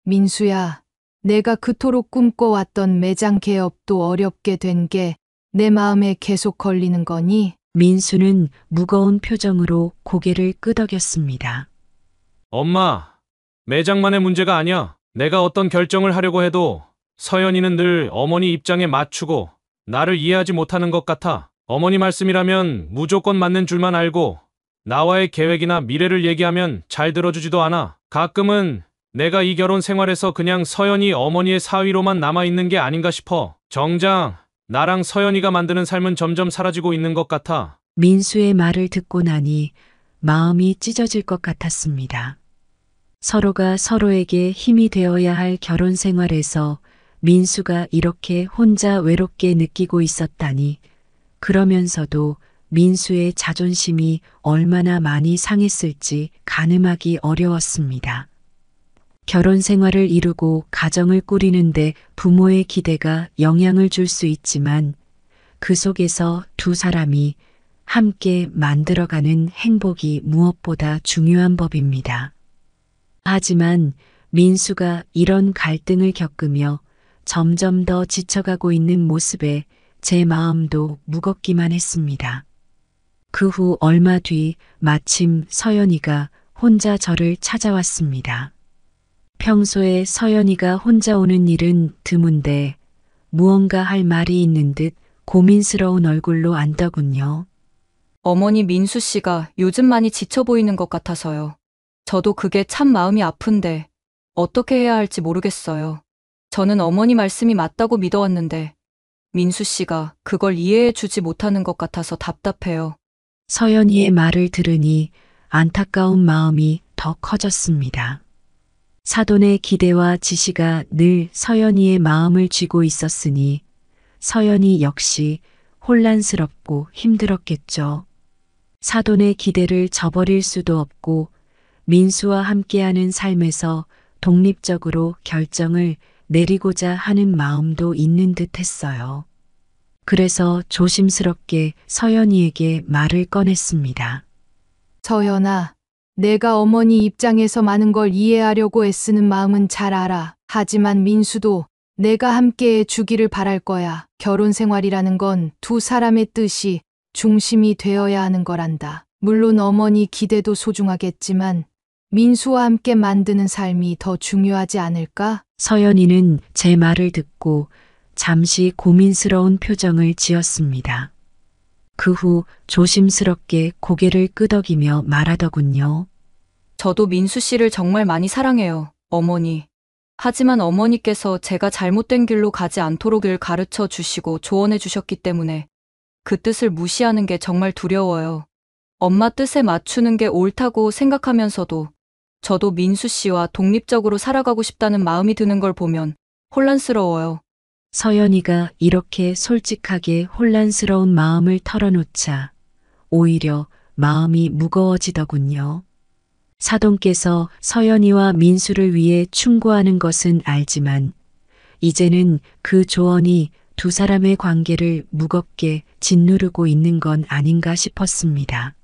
C: 민수야, 내가 그토록 꿈꿔왔던 매장 개업도 어렵게 된 게 내 마음에 계속 걸리는 거니?
A: 민수는 무거운 표정으로 고개를 끄덕였습니다.
E: 엄마, 매장만의 문제가 아니야. 내가 어떤 결정을 하려고 해도 서연이는 늘 어머니 입장에 맞추고 나를 이해하지 못하는 것 같아. 어머니 말씀이라면 무조건 맞는 줄만 알고 나와의 계획이나 미래를 얘기하면 잘 들어주지도 않아. 가끔은 내가 이 결혼 생활에서 그냥 서연이 어머니의 사위로만 남아있는 게 아닌가 싶어. 정작 나랑 서연이가 만드는 삶은 점점 사라지고 있는 것 같아.
A: 민수의 말을 듣고 나니 마음이 찢어질 것 같았습니다. 서로가 서로에게 힘이 되어야 할 결혼 생활에서 민수가 이렇게 혼자 외롭게 느끼고 있었다니, 그러면서도 민수의 자존심이 얼마나 많이 상했을지 가늠하기 어려웠습니다. 결혼 생활을 이루고 가정을 꾸리는데 부모의 기대가 영향을 줄 수 있지만 그 속에서 두 사람이 함께 만들어가는 행복이 무엇보다 중요한 법입니다. 하지만 민수가 이런 갈등을 겪으며 점점 더 지쳐가고 있는 모습에 제 마음도 무겁기만 했습니다. 그 후 얼마 뒤 마침 서연이가 혼자 저를 찾아왔습니다. 평소에 서연이가 혼자 오는 일은 드문데 무언가 할 말이 있는 듯 고민스러운 얼굴로 앉더군요.
F: 어머니 민수 씨가 요즘 많이 지쳐 보이는 것 같아서요. 저도 그게 참 마음이 아픈데 어떻게 해야 할지 모르겠어요. 저는 어머니 말씀이 맞다고 믿어왔는데 민수 씨가 그걸 이해해 주지 못하는 것 같아서 답답해요.
A: 서연이의 말을 들으니 안타까운 마음이 더 커졌습니다. 사돈의 기대와 지시가 늘 서연이의 마음을 쥐고 있었으니 서연이 역시 혼란스럽고 힘들었겠죠. 사돈의 기대를 저버릴 수도 없고 민수와 함께하는 삶에서 독립적으로 결정을 내리고자 하는 마음도 있는 듯 했어요. 그래서 조심스럽게 서연이에게 말을 꺼냈습니다.
C: 서연아, 내가 어머니 입장에서 많은 걸 이해하려고 애쓰는 마음은 잘 알아. 하지만 민수도 내가 함께해 주기를 바랄 거야. 결혼 생활이라는 건 두 사람의 뜻이 중심이 되어야 하는 거란다. 물론 어머니 기대도 소중하겠지만 민수와 함께 만드는 삶이 더 중요하지 않을까?
A: 서연이는 제 말을 듣고 잠시 고민스러운 표정을 지었습니다. 그 후 조심스럽게 고개를 끄덕이며 말하더군요.
F: 저도 민수 씨를 정말 많이 사랑해요, 어머니. 하지만 어머니께서 제가 잘못된 길로 가지 않도록을 가르쳐 주시고 조언해 주셨기 때문에 그 뜻을 무시하는 게 정말 두려워요. 엄마 뜻에 맞추는 게 옳다고 생각하면서도 저도 민수 씨와 독립적으로 살아가고 싶다는 마음이 드는 걸 보면 혼란스러워요.
A: 서연이가 이렇게 솔직하게 혼란스러운 마음을 털어놓자 오히려 마음이 무거워지더군요. 사돈께서 서연이와 민수를 위해 충고하는 것은 알지만 이제는 그 조언이 두 사람의 관계를 무겁게 짓누르고 있는 건 아닌가 싶었습니다.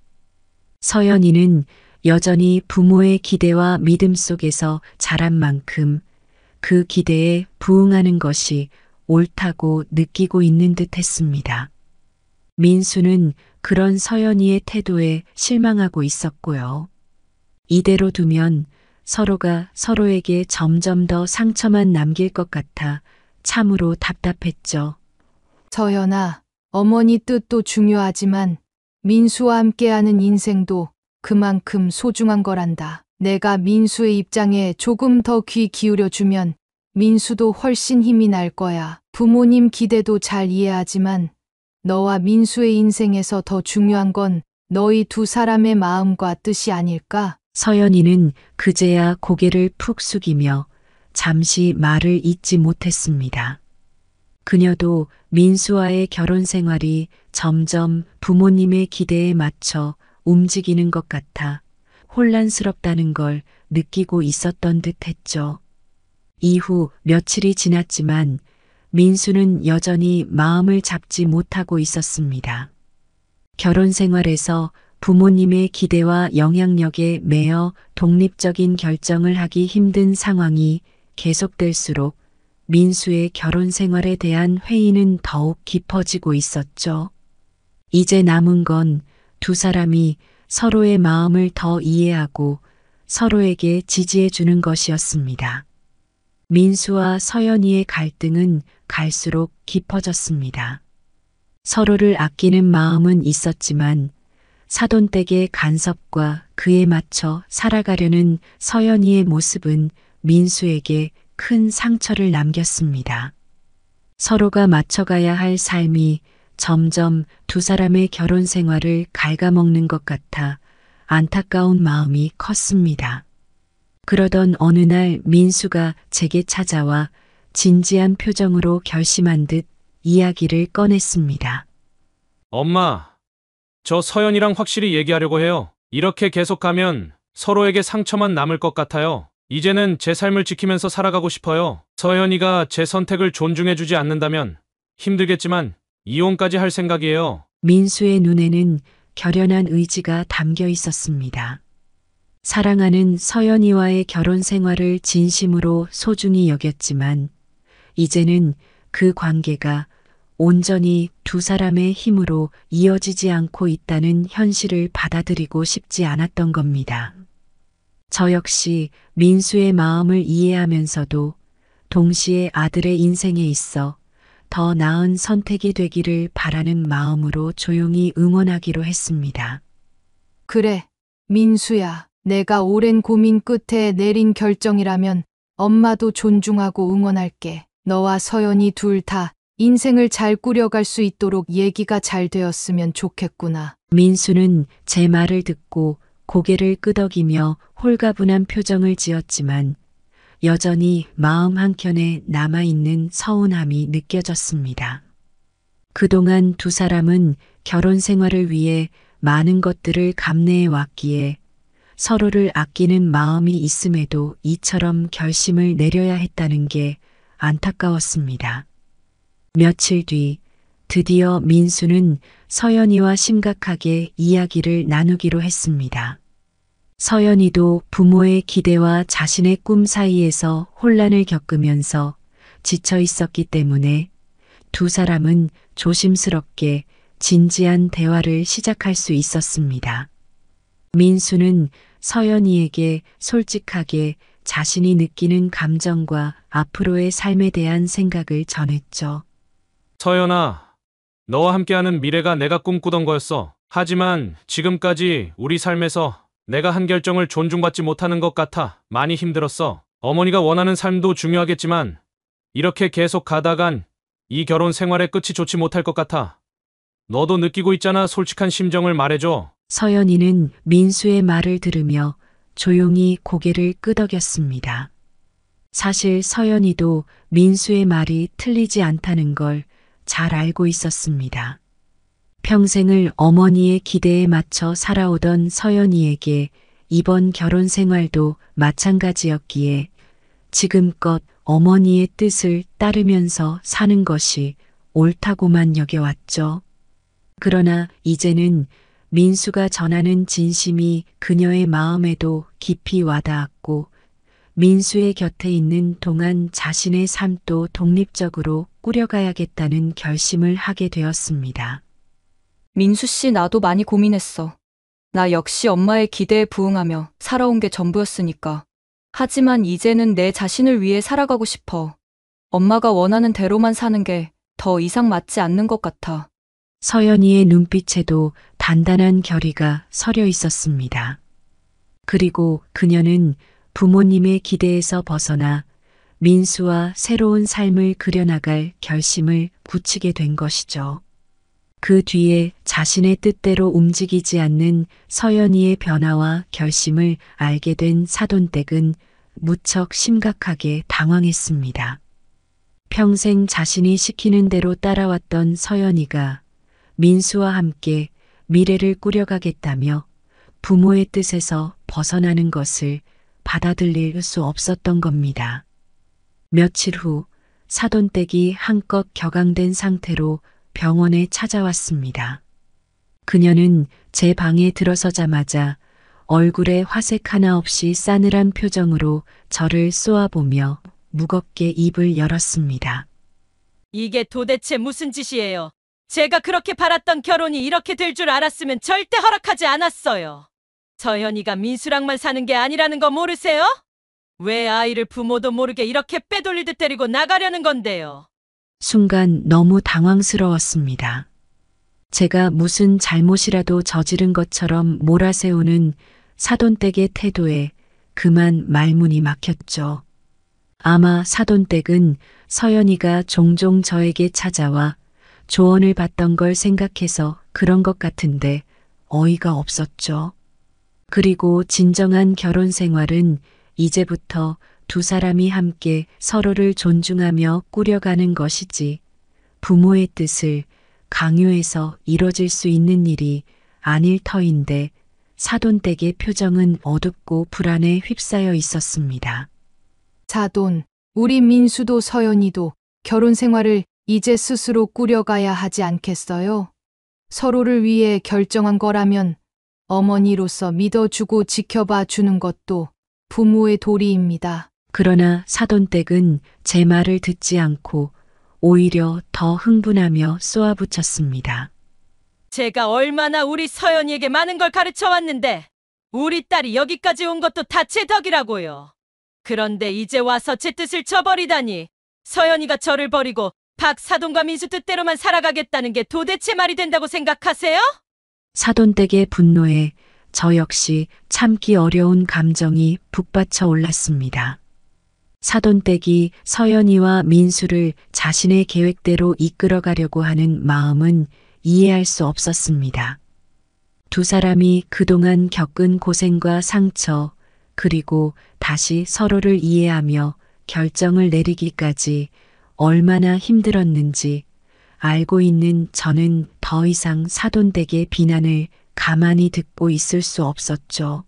A: 서연이는 여전히 부모의 기대와 믿음 속에서 자란 만큼 그 기대에 부응하는 것이 옳다고 느끼고 있는 듯 했습니다. 민수는 그런 서연이의 태도에 실망하고 있었고요. 이대로 두면 서로가 서로에게 점점 더 상처만 남길 것 같아 참으로 답답했죠.
C: 서연아, 어머니 뜻도 중요하지만 민수와 함께하는 인생도 그만큼 소중한 거란다. 내가 민수의 입장에 조금 더 귀 기울여주면 민수도 훨씬 힘이 날 거야. 부모님 기대도 잘 이해하지만 너와 민수의 인생에서 더 중요한 건 너희 두 사람의 마음과 뜻이 아닐까?
A: 서연이는 그제야 고개를 푹 숙이며 잠시 말을 잇지 못했습니다. 그녀도 민수와의 결혼 생활이 점점 부모님의 기대에 맞춰 움직이는 것 같아 혼란스럽다는 걸 느끼고 있었던 듯 했죠. 이후 며칠이 지났지만 민수는 여전히 마음을 잡지 못하고 있었습니다. 결혼 생활에서 부모님의 기대와 영향력에 매여 독립적인 결정을 하기 힘든 상황이 계속될수록 민수의 결혼 생활에 대한 회의는 더욱 깊어지고 있었죠. 이제 남은 건 두 사람이 서로의 마음을 더 이해하고 서로에게 지지해 주는 것이었습니다. 민수와 서연이의 갈등은 갈수록 깊어졌습니다. 서로를 아끼는 마음은 있었지만 사돈댁의 간섭과 그에 맞춰 살아가려는 서연이의 모습은 민수에게 큰 상처를 남겼습니다. 서로가 맞춰가야 할 삶이 점점 두 사람의 결혼 생활을 갉아먹는 것 같아 안타까운 마음이 컸습니다. 그러던 어느 날 민수가 제게 찾아와 진지한 표정으로 결심한 듯 이야기를 꺼냈습니다.
E: 엄마, 저 서연이랑 확실히 얘기하려고 해요. 이렇게 계속 가면 서로에게 상처만 남을 것 같아요. 이제는 제 삶을 지키면서 살아가고 싶어요. 서연이가 제 선택을 존중해주지 않는다면 힘들겠지만 이혼까지 할 생각이에요.
A: 민수의 눈에는 결연한 의지가 담겨 있었습니다. 사랑하는 서연이와의 결혼 생활을 진심으로 소중히 여겼지만 이제는 그 관계가 온전히 두 사람의 힘으로 이어지지 않고 있다는 현실을 받아들이고 싶지 않았던 겁니다. 저 역시 민수의 마음을 이해하면서도 동시에 아들의 인생에 있어 더 나은 선택이 되기를 바라는 마음으로 조용히 응원하기로 했습니다.
C: 그래, 민수야. 내가 오랜 고민 끝에 내린 결정이라면 엄마도 존중하고 응원할게. 너와 서연이 둘 다 인생을 잘 꾸려갈 수 있도록 얘기가 잘 되었으면 좋겠구나.
A: 민수는 제 말을 듣고 고개를 끄덕이며 홀가분한 표정을 지었지만 여전히 마음 한켠에 남아있는 서운함이 느껴졌습니다. 그동안 두 사람은 결혼 생활을 위해 많은 것들을 감내해 왔기에 서로를 아끼는 마음이 있음에도 이처럼 결심을 내려야 했다는 게 안타까웠습니다. 며칠 뒤 드디어 민수는 서연이와 심각하게 이야기를 나누기로 했습니다. 서연이도 부모의 기대와 자신의 꿈 사이에서 혼란을 겪으면서 지쳐 있었기 때문에 두 사람은 조심스럽게 진지한 대화를 시작할 수 있었습니다. 민수는 서연이에게 솔직하게 자신이 느끼는 감정과 앞으로의 삶에 대한 생각을 전했죠.
E: 서연아, 너와 함께하는 미래가 내가 꿈꾸던 거였어. 하지만 지금까지 우리 삶에서 내가 한 결정을 존중받지 못하는 것 같아 많이 힘들었어. 어머니가 원하는 삶도 중요하겠지만 이렇게 계속 가다간 이 결혼 생활의 끝이 좋지 못할 것 같아. 너도 느끼고 있잖아. 솔직한 심정을 말해줘.
A: 서연이는 민수의 말을 들으며 조용히 고개를 끄덕였습니다. 사실 서연이도 민수의 말이 틀리지 않다는 걸 잘 알고 있었습니다. 평생을 어머니의 기대에 맞춰 살아오던 서연이에게 이번 결혼 생활도 마찬가지였기에 지금껏 어머니의 뜻을 따르면서 사는 것이 옳다고만 여겨왔죠. 그러나 이제는 민수가 전하는 진심이 그녀의 마음에도 깊이 와닿았고 민수의 곁에 있는 동안 자신의 삶도 독립적으로 꾸려가야겠다는 결심을 하게 되었습니다.
F: 민수 씨, 나도 많이 고민했어. 나 역시 엄마의 기대에 부응하며 살아온 게 전부였으니까. 하지만 이제는 내 자신을 위해 살아가고 싶어. 엄마가 원하는 대로만 사는 게 더 이상 맞지 않는 것 같아.
A: 서연이의 눈빛에도 단단한 결의가 서려 있었습니다. 그리고 그녀는 부모님의 기대에서 벗어나 민수와 새로운 삶을 그려나갈 결심을 굳히게 된 것이죠. 그 뒤에 자신의 뜻대로 움직이지 않는 서연이의 변화와 결심을 알게 된 사돈댁은 무척 심각하게 당황했습니다. 평생 자신이 시키는 대로 따라왔던 서연이가 민수와 함께 미래를 꾸려가겠다며 부모의 뜻에서 벗어나는 것을 받아들일 수 없었던 겁니다. 며칠 후 사돈댁이 한껏 격앙된 상태로 병원에 찾아왔습니다. 그녀는 제 방에 들어서자마자 얼굴에 화색 하나 없이 싸늘한 표정으로 저를 쏘아보며 무겁게 입을 열었습니다.
B: 이게 도대체 무슨 짓이에요? 제가 그렇게 바랐던 결혼이 이렇게 될 줄 알았으면 절대 허락하지 않았어요. 서연이가 민수랑만 사는 게 아니라는 거 모르세요? 왜 아이를 부모도 모르게 이렇게 빼돌리듯 데리고 나가려는 건데요?
A: 순간 너무 당황스러웠습니다. 제가 무슨 잘못이라도 저지른 것처럼 몰아세우는 사돈댁의 태도에 그만 말문이 막혔죠. 아마 사돈댁은 서연이가 종종 저에게 찾아와 조언을 받던 걸 생각해서 그런 것 같은데 어이가 없었죠. 그리고 진정한 결혼 생활은 이제부터 두 사람이 함께 서로를 존중하며 꾸려가는 것이지 부모의 뜻을 강요해서 이뤄질 수 있는 일이 아닐 터인데 사돈댁의 표정은 어둡고 불안에 휩싸여 있었습니다.
C: 사돈, 우리 민수도 서연이도 결혼 생활을 이제 스스로 꾸려가야 하지 않겠어요? 서로를 위해 결정한 거라면 어머니로서 믿어주고 지켜봐 주는 것도 부모의 도리입니다.
A: 그러나 사돈댁은 제 말을 듣지 않고 오히려 더 흥분하며 쏘아붙였습니다.
B: 제가 얼마나 우리 서연이에게 많은 걸 가르쳐 왔는데 우리 딸이 여기까지 온 것도 다 제 덕이라고요. 그런데 이제 와서 제 뜻을 저버리다니 서연이가 저를 버리고 박 사돈과 민수 뜻대로만 살아가겠다는 게 도대체 말이 된다고 생각하세요?
A: 사돈댁의 분노에 저 역시 참기 어려운 감정이 북받쳐 올랐습니다. 사돈댁이 서연이와 민수를 자신의 계획대로 이끌어가려고 하는 마음은 이해할 수 없었습니다. 두 사람이 그동안 겪은 고생과 상처, 그리고 다시 서로를 이해하며 결정을 내리기까지 얼마나 힘들었는지 알고 있는 저는 더 이상 사돈댁의 비난을 가만히 듣고 있을 수 없었죠.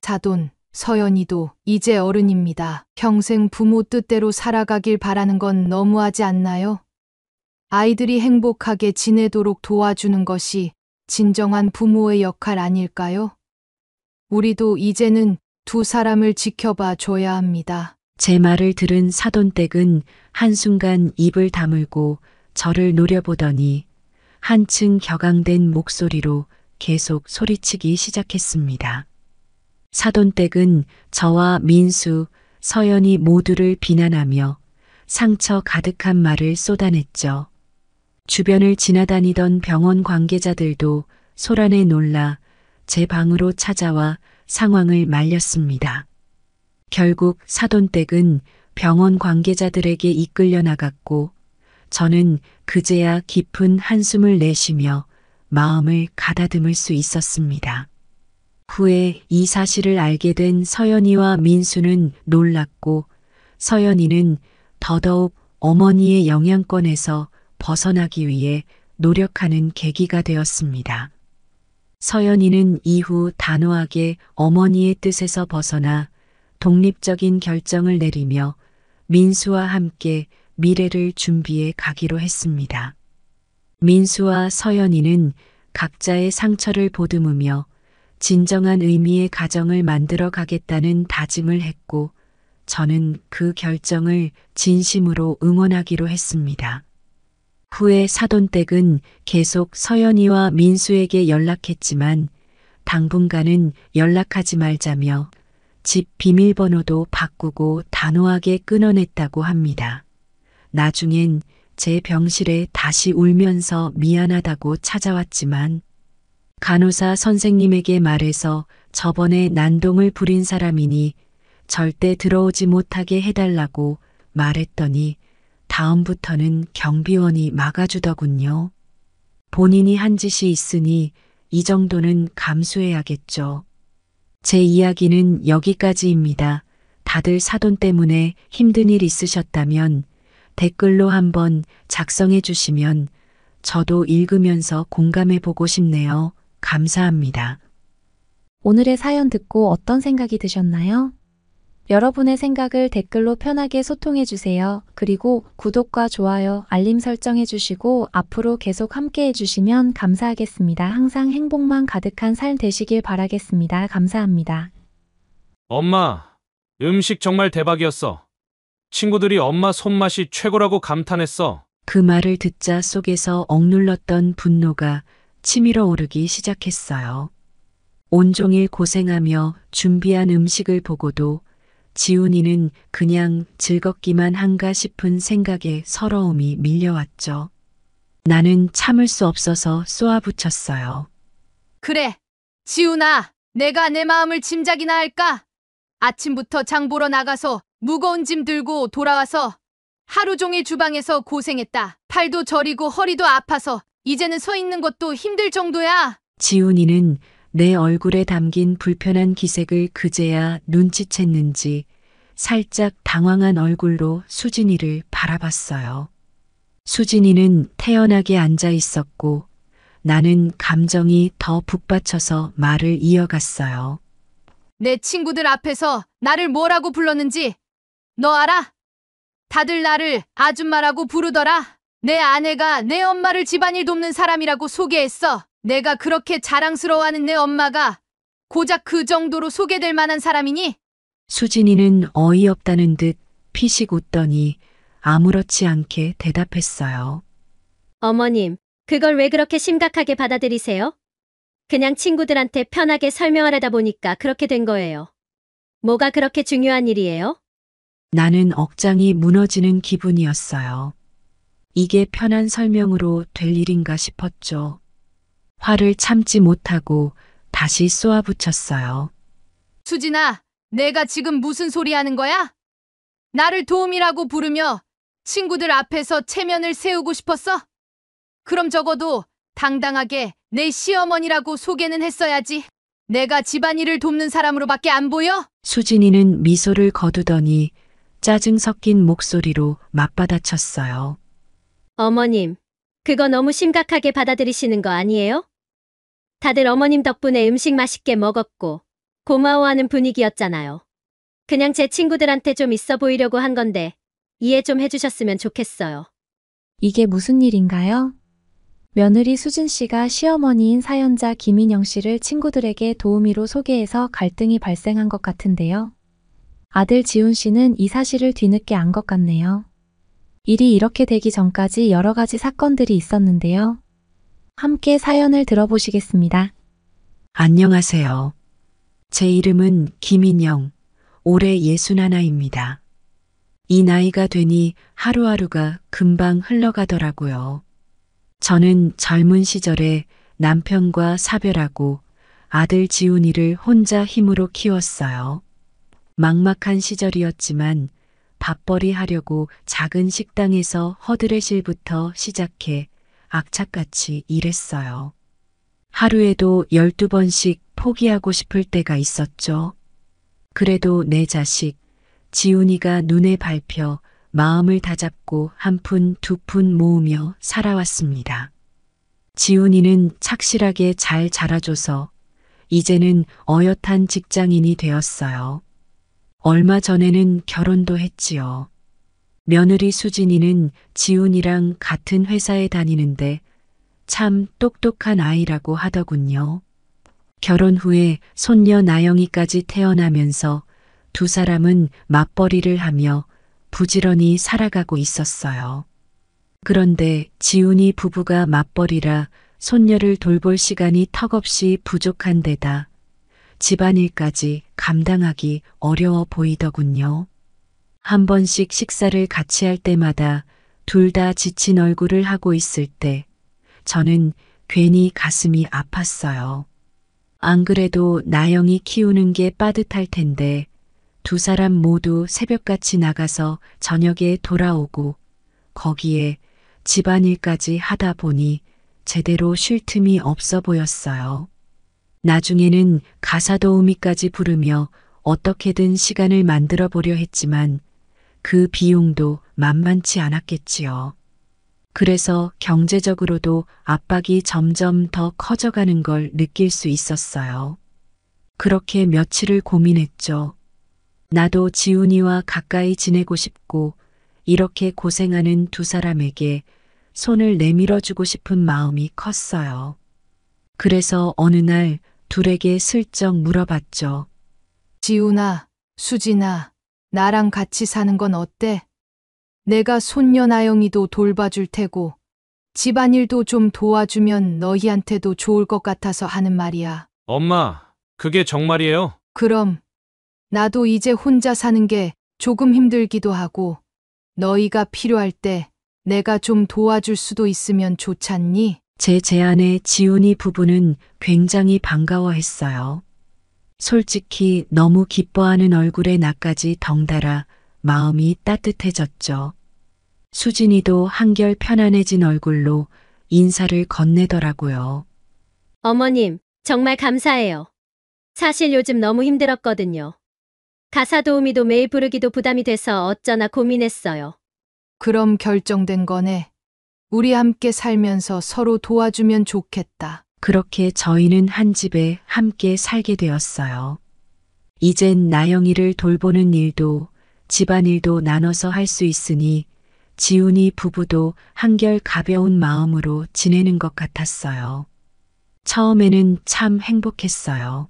C: 사돈, 서연이도 이제 어른입니다. 평생 부모 뜻대로 살아가길 바라는 건 너무하지 않나요? 아이들이 행복하게 지내도록 도와주는 것이 진정한 부모의 역할 아닐까요? 우리도 이제는 두 사람을 지켜봐 줘야 합니다.
A: 제 말을 들은 사돈댁은 한순간 입을 다물고 저를 노려보더니 한층 격앙된 목소리로 계속 소리치기 시작했습니다. 사돈댁은 저와 민수, 서연이 모두를 비난하며 상처 가득한 말을 쏟아냈죠. 주변을 지나다니던 병원 관계자들도 소란에 놀라 제 방으로 찾아와 상황을 말렸습니다. 결국 사돈댁은 병원 관계자들에게 이끌려 나갔고 저는 그제야 깊은 한숨을 내쉬며 마음을 가다듬을 수 있었습니다. 후에 이 사실을 알게 된 서연이와 민수는 놀랐고 서연이는 더더욱 어머니의 영향권에서 벗어나기 위해 노력하는 계기가 되었습니다. 서연이는 이후 단호하게 어머니의 뜻에서 벗어나 독립적인 결정을 내리며 민수와 함께 미래를 준비해 가기로 했습니다. 민수와 서연이는 각자의 상처를 보듬으며 진정한 의미의 가정을 만들어 가겠다는 다짐을 했고 저는 그 결정을 진심으로 응원하기로 했습니다. 후에 사돈댁은 계속 서연이와 민수에게 연락했지만 당분간은 연락하지 말자며 집 비밀번호도 바꾸고 단호하게 끊어냈다고 합니다. 나중엔 제 병실에 다시 울면서 미안하다고 찾아왔지만 간호사 선생님에게 말해서 저번에 난동을 부린 사람이니 절대 들어오지 못하게 해달라고 말했더니 다음부터는 경비원이 막아주더군요. 본인이 한 짓이 있으니 이 정도는 감수해야겠죠. 제 이야기는 여기까지입니다. 다들 사돈 때문에 힘든 일 있으셨다면 댓글로 한번 작성해 주시면 저도 읽으면서 공감해 보고 싶네요. 감사합니다.
D: 오늘의 사연 듣고 어떤 생각이 드셨나요? 여러분의 생각을 댓글로 편하게 소통해 주세요. 그리고 구독과 좋아요, 알림 설정해 주시고 앞으로 계속 함께 해주시면 감사하겠습니다. 항상 행복만 가득한 삶 되시길 바라겠습니다. 감사합니다.
E: 엄마, 음식 정말 대박이었어. 친구들이 엄마 손맛이 최고라고 감탄했어.
A: 그 말을 듣자 속에서 억눌렀던 분노가 치밀어 오르기 시작했어요. 온종일 고생하며 준비한 음식을 보고도 지훈이는 그냥 즐겁기만 한가 싶은 생각에 서러움이 밀려왔죠. 나는 참을 수 없어서 쏘아붙였어요.
C: 그래, 지훈아, 내가 내 마음을 짐작이나 할까? 아침부터 장 보러 나가서 무거운 짐 들고 돌아와서 하루 종일 주방에서 고생했다. 팔도 저리고 허리도 아파서 이제는 서 있는 것도 힘들 정도야.
A: 지훈이는 내 얼굴에 담긴 불편한 기색을 그제야 눈치챘는지 살짝 당황한 얼굴로 수진이를 바라봤어요. 수진이는 태연하게 앉아 있었고 나는 감정이 더 북받쳐서 말을 이어갔어요.
C: 내 친구들 앞에서 나를 뭐라고 불렀는지 너 알아? 다들 나를 아줌마라고 부르더라. 내 아내가 내 엄마를 집안일 돕는 사람이라고 소개했어. 내가 그렇게 자랑스러워하는 내 엄마가 고작 그 정도로 소개될 만한 사람이니?
A: 수진이는 어이없다는 듯 피식 웃더니 아무렇지 않게 대답했어요.
G: 어머님, 그걸 왜 그렇게 심각하게 받아들이세요? 그냥 친구들한테 편하게 설명하려다 보니까 그렇게 된 거예요. 뭐가 그렇게 중요한 일이에요?
A: 나는 억장이 무너지는 기분이었어요. 이게 편한 설명으로 될 일인가 싶었죠. 화를 참지 못하고 다시 쏘아붙였어요.
C: 수진아, 내가 지금 무슨 소리 하는 거야? 나를 도움이라고 부르며 친구들 앞에서 체면을 세우고 싶었어? 그럼 적어도 당당하게 내 시어머니라고 소개는 했어야지. 내가 집안일을 돕는 사람으로밖에 안 보여?
A: 수진이는 미소를 거두더니 짜증 섞인 목소리로 맞받아쳤어요.
G: 어머님, 그거 너무 심각하게 받아들이시는 거 아니에요? 다들 어머님 덕분에 음식 맛있게 먹었고 고마워하는 분위기였잖아요. 그냥 제 친구들한테 좀 있어 보이려고 한 건데 이해 좀 해주셨으면 좋겠어요.
D: 이게 무슨 일인가요? 며느리 수진 씨가 시어머니인 사연자 김인영 씨를 친구들에게 도우미로 소개해서 갈등이 발생한 것 같은데요. 아들 지훈 씨는 이 사실을 뒤늦게 안 것 같네요. 일이 이렇게 되기 전까지 여러 가지 사건들이 있었는데요. 함께 사연을 들어보시겠습니다.
A: 안녕하세요. 제 이름은 김인영, 올해 61입니다. 이 나이가 되니 하루하루가 금방 흘러가더라고요. 저는 젊은 시절에 남편과 사별하고 아들 지훈이를 혼자 힘으로 키웠어요. 막막한 시절이었지만 밥벌이 하려고 작은 식당에서 허드레실부터 시작해 악착같이 일했어요. 하루에도 12번씩 포기하고 싶을 때가 있었죠. 그래도 내 자식, 지훈이가 눈에 밟혀 마음을 다잡고 한 푼 두 푼 모으며 살아왔습니다. 지훈이는 착실하게 잘 자라줘서 이제는 어엿한 직장인이 되었어요. 얼마 전에는 결혼도 했지요. 며느리 수진이는 지훈이랑 같은 회사에 다니는데 참 똑똑한 아이라고 하더군요. 결혼 후에 손녀 나영이까지 태어나면서 두 사람은 맞벌이를 하며 부지런히 살아가고 있었어요. 그런데 지훈이 부부가 맞벌이라 손녀를 돌볼 시간이 턱없이 부족한 데다 집안일까지 감당하기 어려워 보이더군요. 한 번씩 식사를 같이 할 때마다 둘 다 지친 얼굴을 하고 있을 때 저는 괜히 가슴이 아팠어요. 안 그래도 나영이 키우는 게 빠듯할 텐데 두 사람 모두 새벽같이 나가서 저녁에 돌아오고 거기에 집안일까지 하다 보니 제대로 쉴 틈이 없어 보였어요. 나중에는 가사 도우미까지 부르며 어떻게든 시간을 만들어 보려 했지만 그 비용도 만만치 않았겠지요. 그래서 경제적으로도 압박이 점점 더 커져가는 걸 느낄 수 있었어요. 그렇게 며칠을 고민했죠. 나도 지훈이와 가까이 지내고 싶고 이렇게 고생하는 두 사람에게 손을 내밀어주고 싶은 마음이 컸어요. 그래서 어느 날 둘에게 슬쩍 물어봤죠.
C: 지훈아, 수진아, 나랑 같이 사는 건 어때? 내가 손녀 나영이도 돌봐줄 테고 집안일도 좀 도와주면 너희한테도 좋을 것 같아서 하는 말이야.
E: 엄마, 그게 정말이에요?
C: 그럼 나도 이제 혼자 사는 게 조금 힘들기도 하고 너희가 필요할 때 내가 좀 도와줄 수도 있으면 좋잖니?
A: 제 제안에 지훈이 부부는 굉장히 반가워했어요. 솔직히 너무 기뻐하는 얼굴에 나까지 덩달아 마음이 따뜻해졌죠. 수진이도 한결 편안해진 얼굴로 인사를 건네더라고요.
G: 어머님, 정말 감사해요. 사실 요즘 너무 힘들었거든요. 가사 도우미도 매일 부르기도 부담이 돼서 어쩌나 고민했어요.
C: 그럼 결정된 거네. 우리 함께 살면서 서로 도와주면 좋겠다.
A: 그렇게 저희는 한 집에 함께 살게 되었어요. 이젠 나영이를 돌보는 일도 집안일도 나눠서 할 수 있으니 지훈이 부부도 한결 가벼운 마음으로 지내는 것 같았어요. 처음에는 참 행복했어요.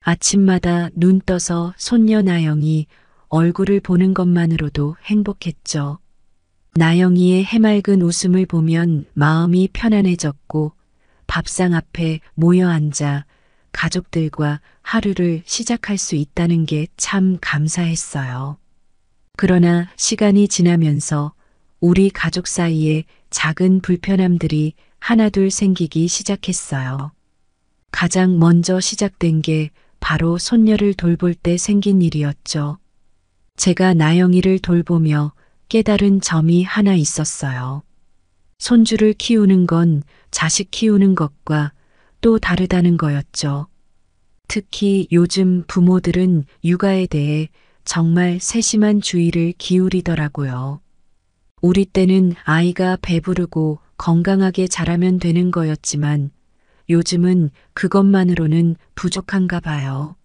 A: 아침마다 눈 떠서 손녀 나영이 얼굴을 보는 것만으로도 행복했죠. 나영이의 해맑은 웃음을 보면 마음이 편안해졌고 밥상 앞에 모여 앉아 가족들과 하루를 시작할 수 있다는 게 참 감사했어요. 그러나 시간이 지나면서 우리 가족 사이에 작은 불편함들이 하나둘 생기기 시작했어요. 가장 먼저 시작된 게 바로 손녀를 돌볼 때 생긴 일이었죠. 제가 나영이를 돌보며 깨달은 점이 하나 있었어요. 손주를 키우는 건 자식 키우는 것과 또 다르다는 거였죠. 특히 요즘 부모들은 육아에 대해 정말 세심한 주의를 기울이더라고요. 우리 때는 아이가 배부르고 건강하게 자라면 되는 거였지만 요즘은 그것만으로는 부족한가 봐요.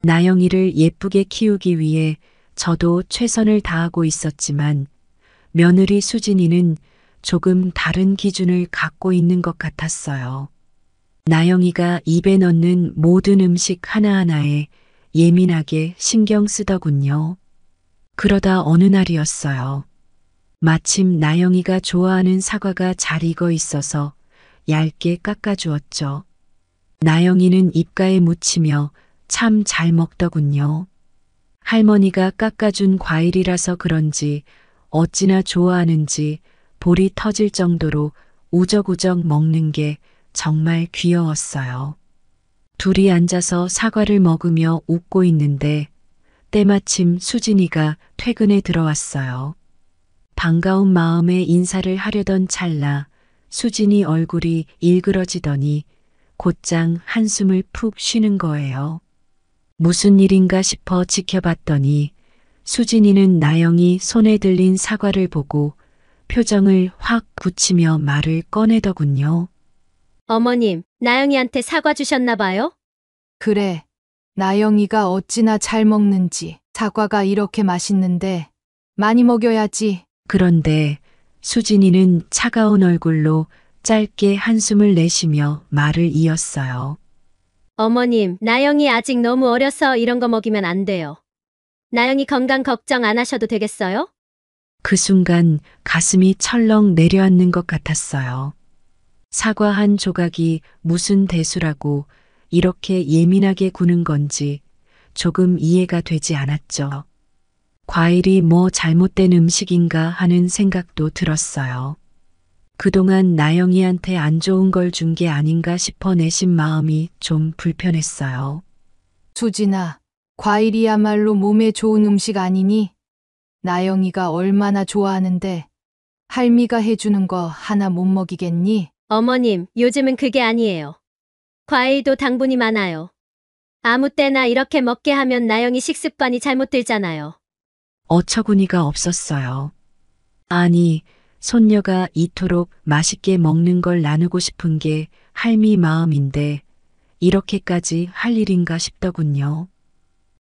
A: 나영이를 예쁘게 키우기 위해 저도 최선을 다하고 있었지만 며느리 수진이는 조금 다른 기준을 갖고 있는 것 같았어요. 나영이가 입에 넣는 모든 음식 하나하나에 예민하게 신경 쓰더군요. 그러다 어느 날이었어요. 마침 나영이가 좋아하는 사과가 잘 익어 있어서 얇게 깎아주었죠. 나영이는 입가에 묻히며 참 잘 먹더군요. 할머니가 깎아준 과일이라서 그런지 어찌나 좋아하는지 볼이 터질 정도로 우적우적 먹는 게 정말 귀여웠어요. 둘이 앉아서 사과를 먹으며 웃고 있는데 때마침 수진이가 퇴근에 들어왔어요. 반가운 마음에 인사를 하려던 찰나 수진이 얼굴이 일그러지더니 곧장 한숨을 푹 쉬는 거예요. 무슨 일인가 싶어 지켜봤더니 수진이는 나영이 손에 들린 사과를 보고 표정을 확 굳히며 말을 꺼내더군요.
G: 어머님, 나영이한테 사과 주셨나 봐요?
C: 그래, 나영이가 어찌나 잘 먹는지. 사과가 이렇게 맛있는데 많이 먹여야지.
A: 그런데 수진이는 차가운 얼굴로 짧게 한숨을 내쉬며 말을 이었어요.
G: 어머님, 나영이 아직 너무 어려서 이런 거 먹이면 안 돼요. 나영이 건강 걱정 안 하셔도 되겠어요?
A: 그 순간 가슴이 철렁 내려앉는 것 같았어요. 사과 한 조각이 무슨 대수라고 이렇게 예민하게 구는 건지 조금 이해가 되지 않았죠. 과일이 뭐 잘못된 음식인가 하는 생각도 들었어요. 그동안 나영이한테 안 좋은 걸 준 게 아닌가 싶어 내심 마음이 좀 불편했어요.
C: 수진아, 과일이야말로 몸에 좋은 음식 아니니? 나영이가 얼마나 좋아하는데 할미가 해주는 거 하나 못 먹이겠니?
G: 어머님, 요즘은 그게 아니에요. 과일도 당분이 많아요. 아무 때나 이렇게 먹게 하면 나영이 식습관이 잘못 들잖아요.
A: 어처구니가 없었어요. 아니, 손녀가 이토록 맛있게 먹는 걸 나누고 싶은 게 할미 마음인데 이렇게까지 할 일인가 싶더군요.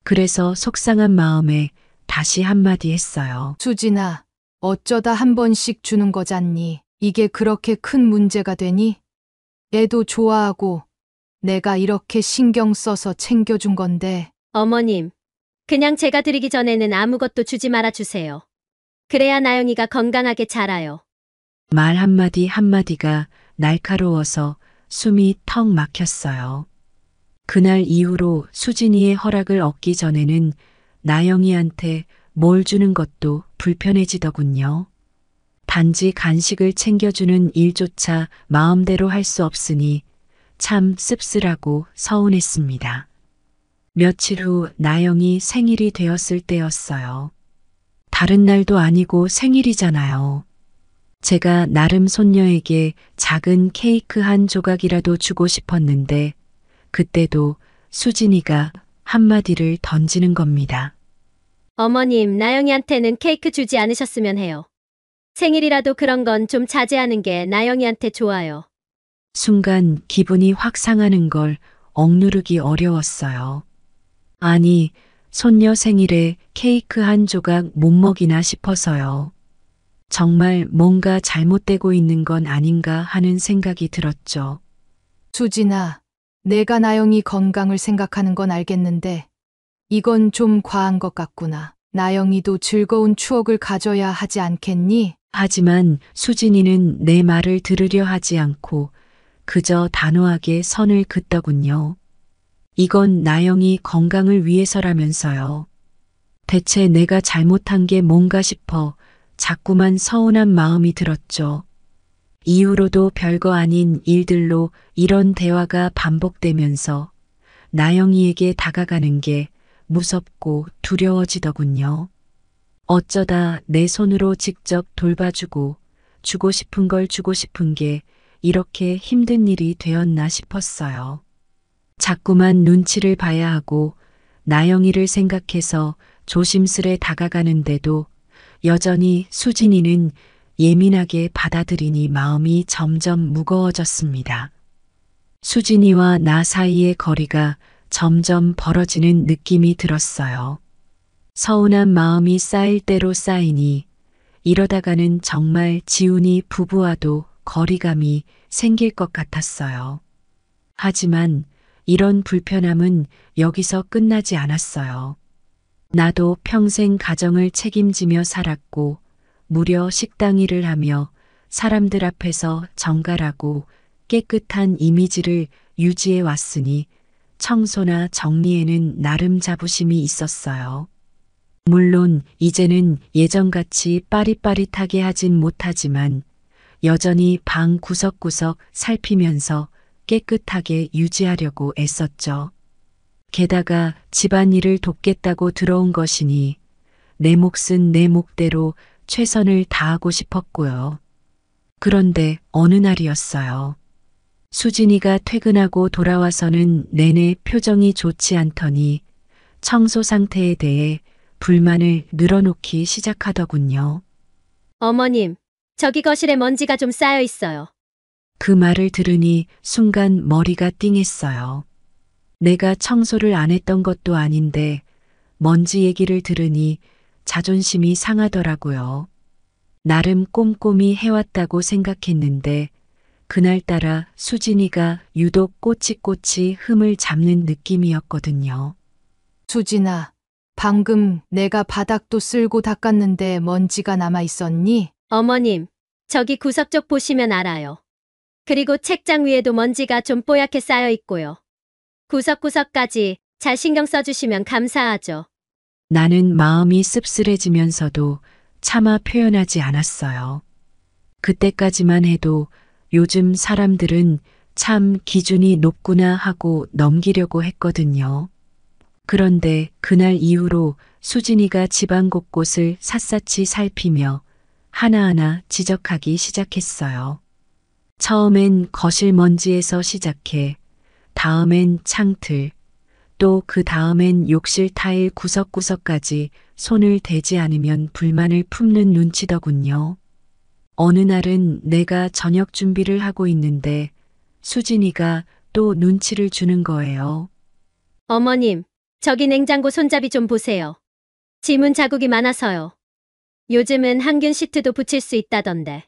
A: 그래서 속상한 마음에 다시 한마디 했어요.
C: 수진아, 어쩌다 한 번씩 주는 거잖니. 이게 그렇게 큰 문제가 되니? 애도 좋아하고 내가 이렇게 신경 써서 챙겨준 건데.
G: 어머님, 그냥 제가 드리기 전에는 아무것도 주지 말아 주세요. 그래야 나영이가 건강하게 자라요.
A: 말 한마디 한마디가 날카로워서 숨이 턱 막혔어요. 그날 이후로 수진이의 허락을 얻기 전에는 나영이한테 뭘 주는 것도 불편해지더군요. 단지 간식을 챙겨주는 일조차 마음대로 할 수 없으니 참 씁쓸하고 서운했습니다. 며칠 후 나영이 생일이 되었을 때였어요. 다른 날도 아니고 생일이잖아요. 제가 나름 손녀에게 작은 케이크 한 조각이라도 주고 싶었는데 그때도 수진이가 한마디를 던지는 겁니다.
G: 어머님, 나영이한테는 케이크 주지 않으셨으면 해요. 생일이라도 그런 건 좀 자제하는 게 나영이한테 좋아요.
A: 순간 기분이 확 상하는 걸 억누르기 어려웠어요. 아니, 손녀 생일에 케이크 한 조각 못 먹이나 싶어서요. 정말 뭔가 잘못되고 있는 건 아닌가 하는 생각이 들었죠.
C: 수진아, 내가 나영이 건강을 생각하는 건 알겠는데 이건 좀 과한 것 같구나. 나영이도 즐거운 추억을 가져야 하지 않겠니?
A: 하지만 수진이는 내 말을 들으려 하지 않고 그저 단호하게 선을 긋더군요. 이건 나영이 건강을 위해서라면서요. 대체 내가 잘못한 게 뭔가 싶어 자꾸만 서운한 마음이 들었죠. 이후로도 별거 아닌 일들로 이런 대화가 반복되면서 나영이에게 다가가는 게 무섭고 두려워지더군요. 어쩌다 내 손으로 직접 돌봐주고 주고 싶은 걸 주고 싶은 게 이렇게 힘든 일이 되었나 싶었어요. 자꾸만 눈치를 봐야 하고 나영이를 생각해서 조심스레 다가가는데도 여전히 수진이는 예민하게 받아들이니 마음이 점점 무거워졌습니다. 수진이와 나 사이의 거리가 점점 벌어지는 느낌이 들었어요. 서운한 마음이 쌓일 대로 쌓이니 이러다가는 정말 지훈이 부부와도 거리감이 생길 것 같았어요. 하지만 이런 불편함은 여기서 끝나지 않았어요. 나도 평생 가정을 책임지며 살았고 무려 식당 일을 하며 사람들 앞에서 정갈하고 깨끗한 이미지를 유지해 왔으니 청소나 정리에는 나름 자부심이 있었어요. 물론 이제는 예전같이 빠릿빠릿하게 하진 못하지만 여전히 방 구석구석 살피면서 깨끗하게 유지하려고 애썼죠. 게다가 집안일을 돕겠다고 들어온 것이니 내 몫은 내 몫대로 최선을 다하고 싶었고요. 그런데 어느 날이었어요. 수진이가 퇴근하고 돌아와서는 내내 표정이 좋지 않더니 청소 상태에 대해 불만을 늘어놓기 시작하더군요.
G: 어머님, 저기 거실에 먼지가 좀 쌓여 있어요.
A: 그 말을 들으니 순간 머리가 띵했어요. 내가 청소를 안 했던 것도 아닌데 먼지 얘기를 들으니 자존심이 상하더라고요. 나름 꼼꼼히 해왔다고 생각했는데 그날따라 수진이가 유독 꼬치꼬치 흠을 잡는 느낌이었거든요.
C: 수진아, 방금 내가 바닥도 쓸고 닦았는데 먼지가 남아 있었니?
G: 어머님, 저기 구석 쪽 보시면 알아요. 그리고 책장 위에도 먼지가 좀 뽀얗게 쌓여 있고요. 구석구석까지 잘 신경 써주시면 감사하죠.
A: 나는 마음이 씁쓸해지면서도 차마 표현하지 않았어요. 그때까지만 해도 요즘 사람들은 참 기준이 높구나 하고 넘기려고 했거든요. 그런데 그날 이후로 수진이가 집안 곳곳을 샅샅이 살피며 하나하나 지적하기 시작했어요. 처음엔 거실 먼지에서 시작해 다음엔 창틀, 또 그 다음엔 욕실 타일 구석구석까지 손을 대지 않으면 불만을 품는 눈치더군요. 어느 날은 내가 저녁 준비를 하고 있는데 수진이가 또 눈치를 주는 거예요.
G: 어머님, 저기 냉장고 손잡이 좀 보세요. 지문 자국이 많아서요. 요즘은 항균 시트도 붙일 수 있다던데.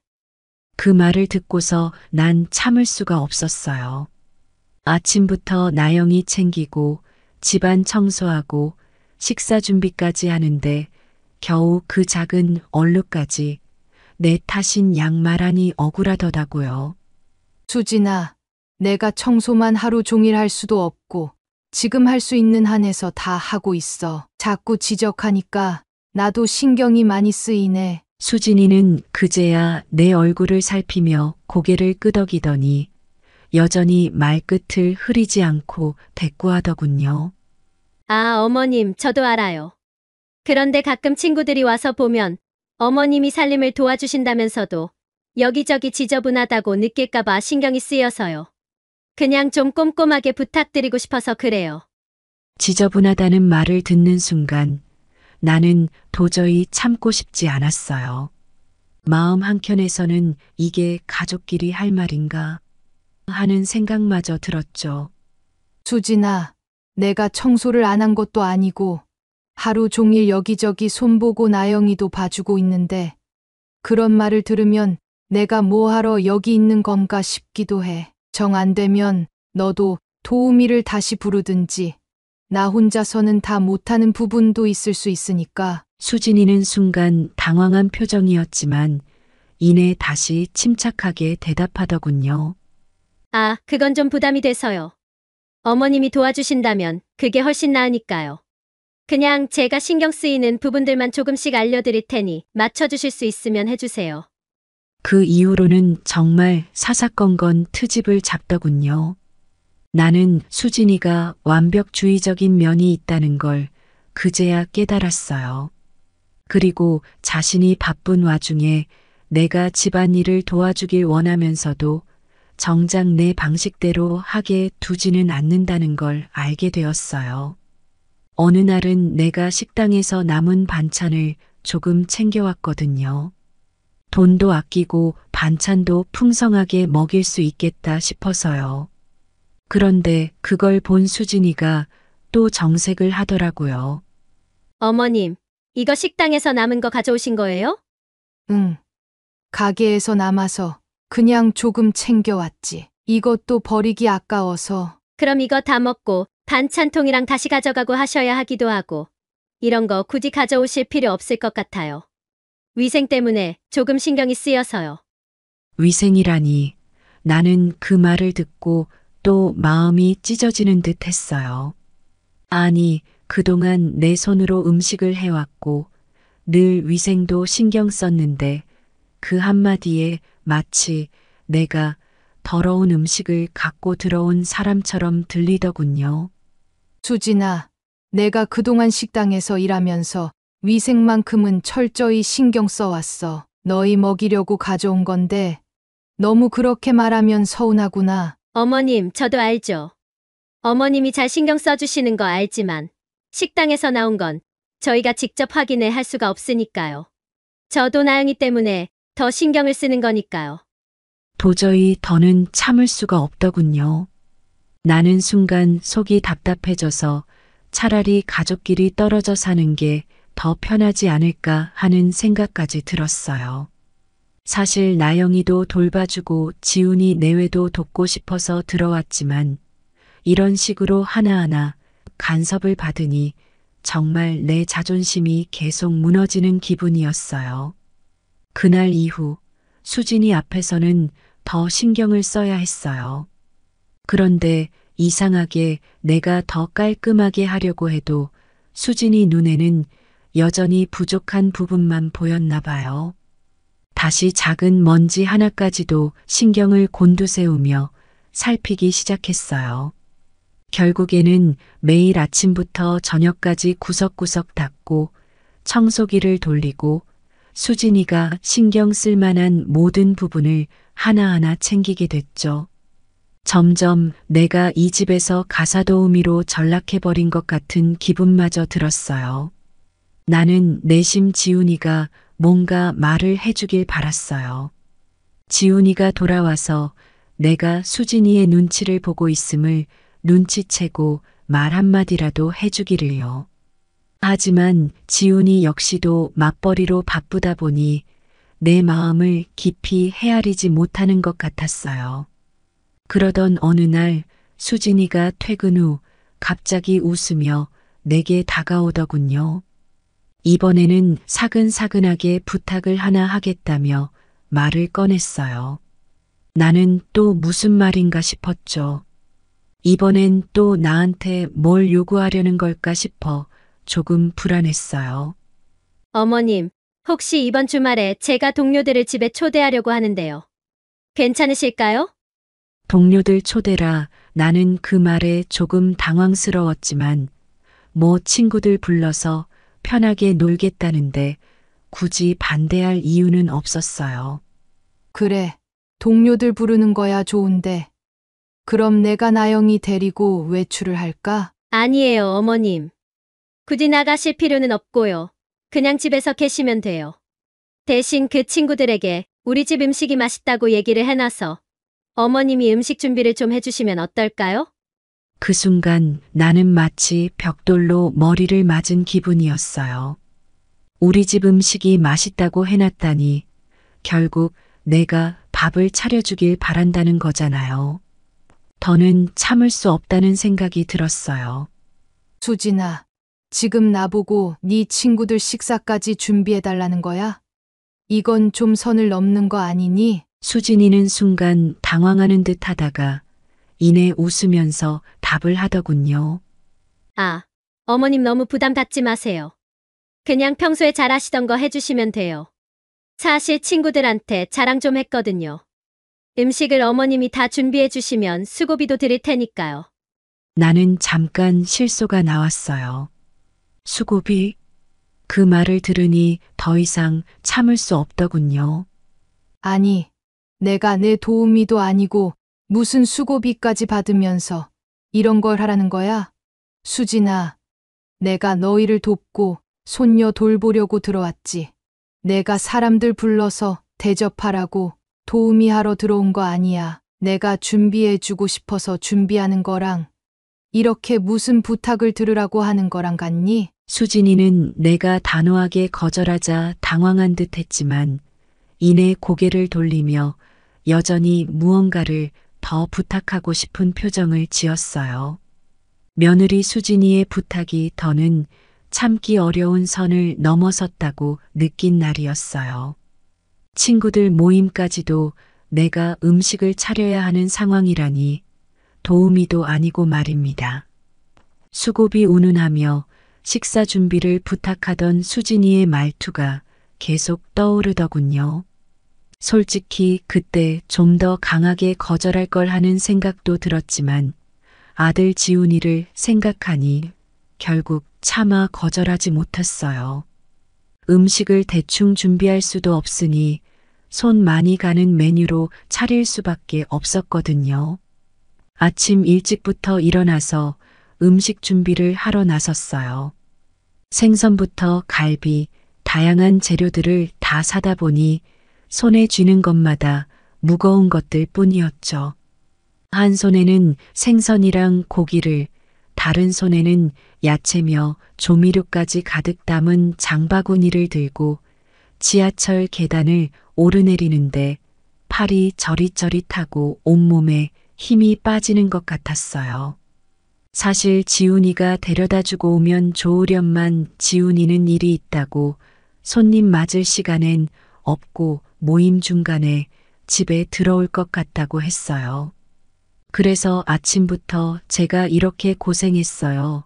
A: 그 말을 듣고서 난 참을 수가 없었어요. 아침부터 나영이 챙기고 집안 청소하고 식사 준비까지 하는데 겨우 그 작은 얼룩까지 내 탓인 양말하니 억울하더라고요.
C: 수진아, 내가 청소만 하루 종일 할 수도 없고 지금 할 수 있는 한에서 다 하고 있어. 자꾸 지적하니까 나도 신경이 많이 쓰이네.
A: 수진이는 그제야 내 얼굴을 살피며 고개를 끄덕이더니 여전히 말끝을 흐리지 않고 대꾸하더군요.
G: 아, 어머님, 저도 알아요. 그런데 가끔 친구들이 와서 보면 어머님이 살림을 도와주신다면서도 여기저기 지저분하다고 느낄까봐 신경이 쓰여서요. 그냥 좀 꼼꼼하게 부탁드리고 싶어서 그래요.
A: 지저분하다는 말을 듣는 순간 나는 도저히 참고 싶지 않았어요. 마음 한켠에서는 이게 가족끼리 할 말인가 하는 생각마저 들었죠.
C: 수진아, 내가 청소를 안 한 것도 아니고 하루 종일 여기저기 손보고 나영이도 봐주고 있는데 그런 말을 들으면 내가 뭐하러 여기 있는 건가 싶기도 해. 정 안 되면 너도 도우미를 다시 부르든지. 나 혼자서는 다 못하는 부분도 있을 수 있으니까.
A: 수진이는 순간 당황한 표정이었지만 이내 다시 침착하게 대답하더군요.
G: 아, 그건 좀 부담이 돼서요. 어머님이 도와주신다면 그게 훨씬 나으니까요. 그냥 제가 신경 쓰이는 부분들만 조금씩 알려드릴 테니 맞춰주실 수 있으면 해주세요.
A: 그 이후로는 정말 사사건건 트집을 잡더군요. 나는 수진이가 완벽주의적인 면이 있다는 걸 그제야 깨달았어요. 그리고 자신이 바쁜 와중에 내가 집안일을 도와주길 원하면서도 정작 내 방식대로 하게 두지는 않는다는 걸 알게 되었어요. 어느 날은 내가 식당에서 남은 반찬을 조금 챙겨왔거든요. 돈도 아끼고 반찬도 풍성하게 먹일 수 있겠다 싶어서요. 그런데 그걸 본 수진이가 또 정색을 하더라고요.
G: 어머님, 이거 식당에서 남은 거 가져오신 거예요?
C: 응. 가게에서 남아서 그냥 조금 챙겨왔지. 이것도 버리기 아까워서.
G: 그럼 이거 다 먹고 반찬통이랑 다시 가져가고 하셔야 하기도 하고 이런 거 굳이 가져오실 필요 없을 것 같아요. 위생 때문에 조금 신경이 쓰여서요.
A: 위생이라니 나는 그 말을 듣고 또 마음이 찢어지는 듯 했어요. 아니, 그동안 내 손으로 음식을 해왔고 늘 위생도 신경 썼는데 그 한마디에 마치 내가 더러운 음식을 갖고 들어온 사람처럼 들리더군요.
C: 수진아, 내가 그동안 식당에서 일하면서 위생만큼은 철저히 신경 써왔어. 너희 먹이려고 가져온 건데 너무 그렇게 말하면 서운하구나.
G: 어머님, 저도 알죠. 어머님이 잘 신경 써주시는 거 알지만 식당에서 나온 건 저희가 직접 확인을 할 수가 없으니까요. 저도 나영이 때문에 더 신경을 쓰는 거니까요.
A: 도저히 더는 참을 수가 없더군요. 나는 순간 속이 답답해져서 차라리 가족끼리 떨어져 사는 게 더 편하지 않을까 하는 생각까지 들었어요. 사실 나영이도 돌봐주고 지훈이 내외도 돕고 싶어서 들어왔지만 이런 식으로 하나하나 간섭을 받으니 정말 내 자존심이 계속 무너지는 기분이었어요. 그날 이후 수진이 앞에서는 더 신경을 써야 했어요. 그런데 이상하게 내가 더 깔끔하게 하려고 해도 수진이 눈에는 여전히 부족한 부분만 보였나 봐요. 다시 작은 먼지 하나까지도 신경을 곤두세우며 살피기 시작했어요. 결국에는 매일 아침부터 저녁까지 구석구석 닦고 청소기를 돌리고 수진이가 신경 쓸 만한 모든 부분을 하나하나 챙기게 됐죠. 점점 내가 이 집에서 가사도우미로 전락해버린 것 같은 기분마저 들었어요. 나는 내심 지훈이가 뭔가 말을 해주길 바랐어요. 지훈이가 돌아와서 내가 수진이의 눈치를 보고 있음을 눈치채고 말 한마디라도 해주기를요. 하지만 지훈이 역시도 맞벌이로 바쁘다 보니 내 마음을 깊이 헤아리지 못하는 것 같았어요. 그러던 어느 날 수진이가 퇴근 후 갑자기 웃으며 내게 다가오더군요. 이번에는 사근사근하게 부탁을 하나 하겠다며 말을 꺼냈어요. 나는 또 무슨 말인가 싶었죠. 이번엔 또 나한테 뭘 요구하려는 걸까 싶어 조금 불안했어요.
G: 어머님, 혹시 이번 주말에 제가 동료들을 집에 초대하려고 하는데요. 괜찮으실까요?
A: 동료들 초대라. 나는 그 말에 조금 당황스러웠지만 뭐 친구들 불러서 편하게 놀겠다는데 굳이 반대할 이유는 없었어요.
C: 그래, 동료들 부르는 거야 좋은데. 그럼 내가 나영이 데리고 외출을 할까?
G: 아니에요, 어머님. 굳이 나가실 필요는 없고요. 그냥 집에서 계시면 돼요. 대신 그 친구들에게 우리 집 음식이 맛있다고 얘기를 해놔서 어머님이 음식 준비를 좀 해주시면 어떨까요?
A: 그 순간 나는 마치 벽돌로 머리를 맞은 기분이었어요. 우리 집 음식이 맛있다고 해놨다니 결국 내가 밥을 차려주길 바란다는 거잖아요. 더는 참을 수 없다는 생각이 들었어요.
C: 수진아, 지금 나보고 네 친구들 식사까지 준비해달라는 거야? 이건 좀 선을 넘는 거 아니니?
A: 수진이는 순간 당황하는 듯 하다가 이내 웃으면서 답을 하더군요.
G: 아, 어머님 너무 부담 갖지 마세요. 그냥 평소에 잘하시던 거 해주시면 돼요. 사실 친구들한테 자랑 좀 했거든요. 음식을 어머님이 다 준비해 주시면 수고비도 드릴 테니까요.
A: 나는 잠깐 실소가 나왔어요. 수고비? 그 말을 들으니 더 이상 참을 수 없더군요.
C: 아니, 내가 내 도우미도 아니고 무슨 수고비까지 받으면서 이런 걸 하라는 거야? 수진아, 내가 너희를 돕고 손녀 돌보려고 들어왔지. 내가 사람들 불러서 대접하라고 도우미 하러 들어온 거 아니야. 내가 준비해주고 싶어서 준비하는 거랑 이렇게 무슨 부탁을 들으라고 하는 거랑 같니?
A: 수진이는 내가 단호하게 거절하자 당황한 듯 했지만 이내 고개를 돌리며 여전히 무언가를 더 부탁하고 싶은 표정을 지었어요. 며느리 수진이의 부탁이 더는 참기 어려운 선을 넘어섰다고 느낀 날이었어요. 친구들 모임까지도 내가 음식을 차려야 하는 상황이라니 도우미도 아니고 말입니다. 수고비 운운하며 식사 준비를 부탁하던 수진이의 말투가 계속 떠오르더군요. 솔직히 그때 좀 더 강하게 거절할 걸 하는 생각도 들었지만 아들 지훈이를 생각하니 결국 차마 거절하지 못했어요. 음식을 대충 준비할 수도 없으니 손 많이 가는 메뉴로 차릴 수밖에 없었거든요. 아침 일찍부터 일어나서 음식 준비를 하러 나섰어요. 생선부터 갈비, 다양한 재료들을 다 사다 보니 손에 쥐는 것마다 무거운 것들 뿐이었죠. 한 손에는 생선이랑 고기를, 다른 손에는 야채며 조미료까지 가득 담은 장바구니를 들고 지하철 계단을 오르내리는데 팔이 저릿저릿하고 온몸에 힘이 빠지는 것 같았어요. 사실 지훈이가 데려다주고 오면 좋으련만 지훈이는 일이 있다고 손님 맞을 시간엔 없고 모임 중간에 집에 들어올 것 같다고 했어요. 그래서 아침부터 제가 이렇게 고생했어요.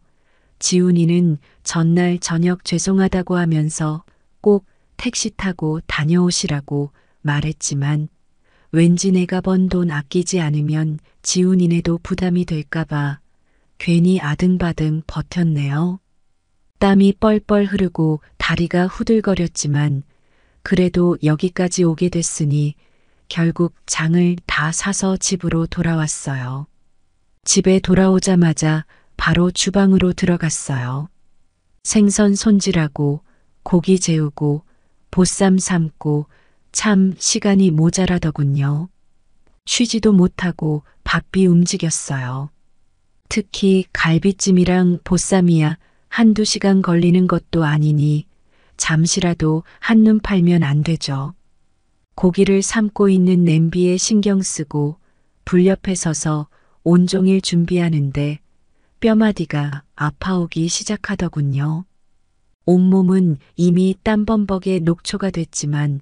A: 지훈이는 전날 저녁 죄송하다고 하면서 꼭 택시 타고 다녀오시라고 말했지만 왠지 내가 번 돈 아끼지 않으면 지훈이네도 부담이 될까봐 괜히 아등바등 버텼네요. 땀이 뻘뻘 흐르고 다리가 후들거렸지만 그래도 여기까지 오게 됐으니 결국 장을 다 사서 집으로 돌아왔어요. 집에 돌아오자마자 바로 주방으로 들어갔어요. 생선 손질하고 고기 재우고 보쌈 삶고 참 시간이 모자라더군요. 쉬지도 못하고 바삐 움직였어요. 특히 갈비찜이랑 보쌈이야 한두 시간 걸리는 것도 아니니 잠시라도 한눈 팔면 안 되죠. 고기를 삶고 있는 냄비에 신경 쓰고 불 옆에 서서 온종일 준비하는데 뼈마디가 아파오기 시작하더군요. 온몸은 이미 땀범벅에 녹초가 됐지만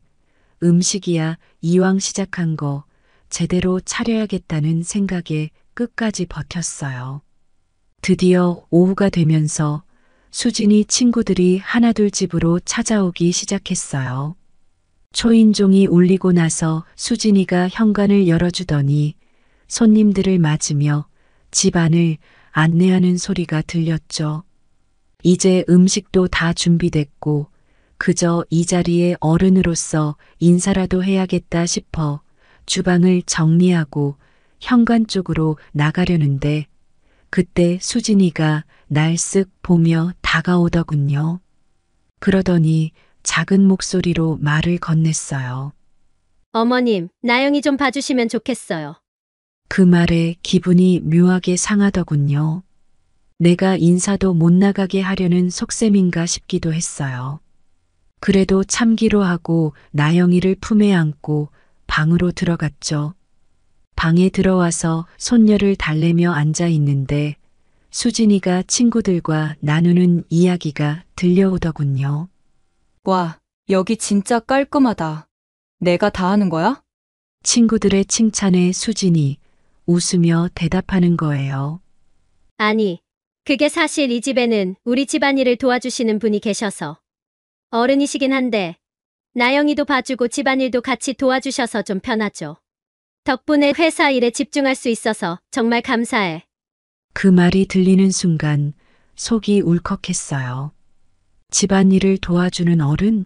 A: 음식이야 이왕 시작한 거 제대로 차려야겠다는 생각에 끝까지 버텼어요. 드디어 오후가 되면서 수진이 친구들이 하나둘 집으로 찾아오기 시작했어요. 초인종이 울리고 나서 수진이가 현관을 열어주더니 손님들을 맞으며 집 안을 안내하는 소리가 들렸죠. 이제 음식도 다 준비됐고 그저 이 자리에 어른으로서 인사라도 해야겠다 싶어 주방을 정리하고 현관 쪽으로 나가려는데 그때 수진이가 날 쓱 보며 다가오더군요. 그러더니 작은 목소리로 말을 건넸어요.
G: 어머님, 나영이 좀 봐주시면 좋겠어요.
A: 그 말에 기분이 묘하게 상하더군요. 내가 인사도 못 나가게 하려는 속셈인가 싶기도 했어요. 그래도 참기로 하고 나영이를 품에 안고 방으로 들어갔죠. 방에 들어와서 손녀를 달래며 앉아 있는데 수진이가 친구들과 나누는 이야기가 들려오더군요.
F: 와, 여기 진짜 깔끔하다. 내가 다 하는 거야?
A: 친구들의 칭찬에 수진이 웃으며 대답하는 거예요.
G: 아니, 그게 사실 이 집에는 우리 집안일을 도와주시는 분이 계셔서. 어른이시긴 한데 나영이도 봐주고 집안일도 같이 도와주셔서 좀 편하죠. 덕분에 회사 일에 집중할 수 있어서 정말 감사해.
A: 그 말이 들리는 순간 속이 울컥했어요. 집안일을 도와주는 어른?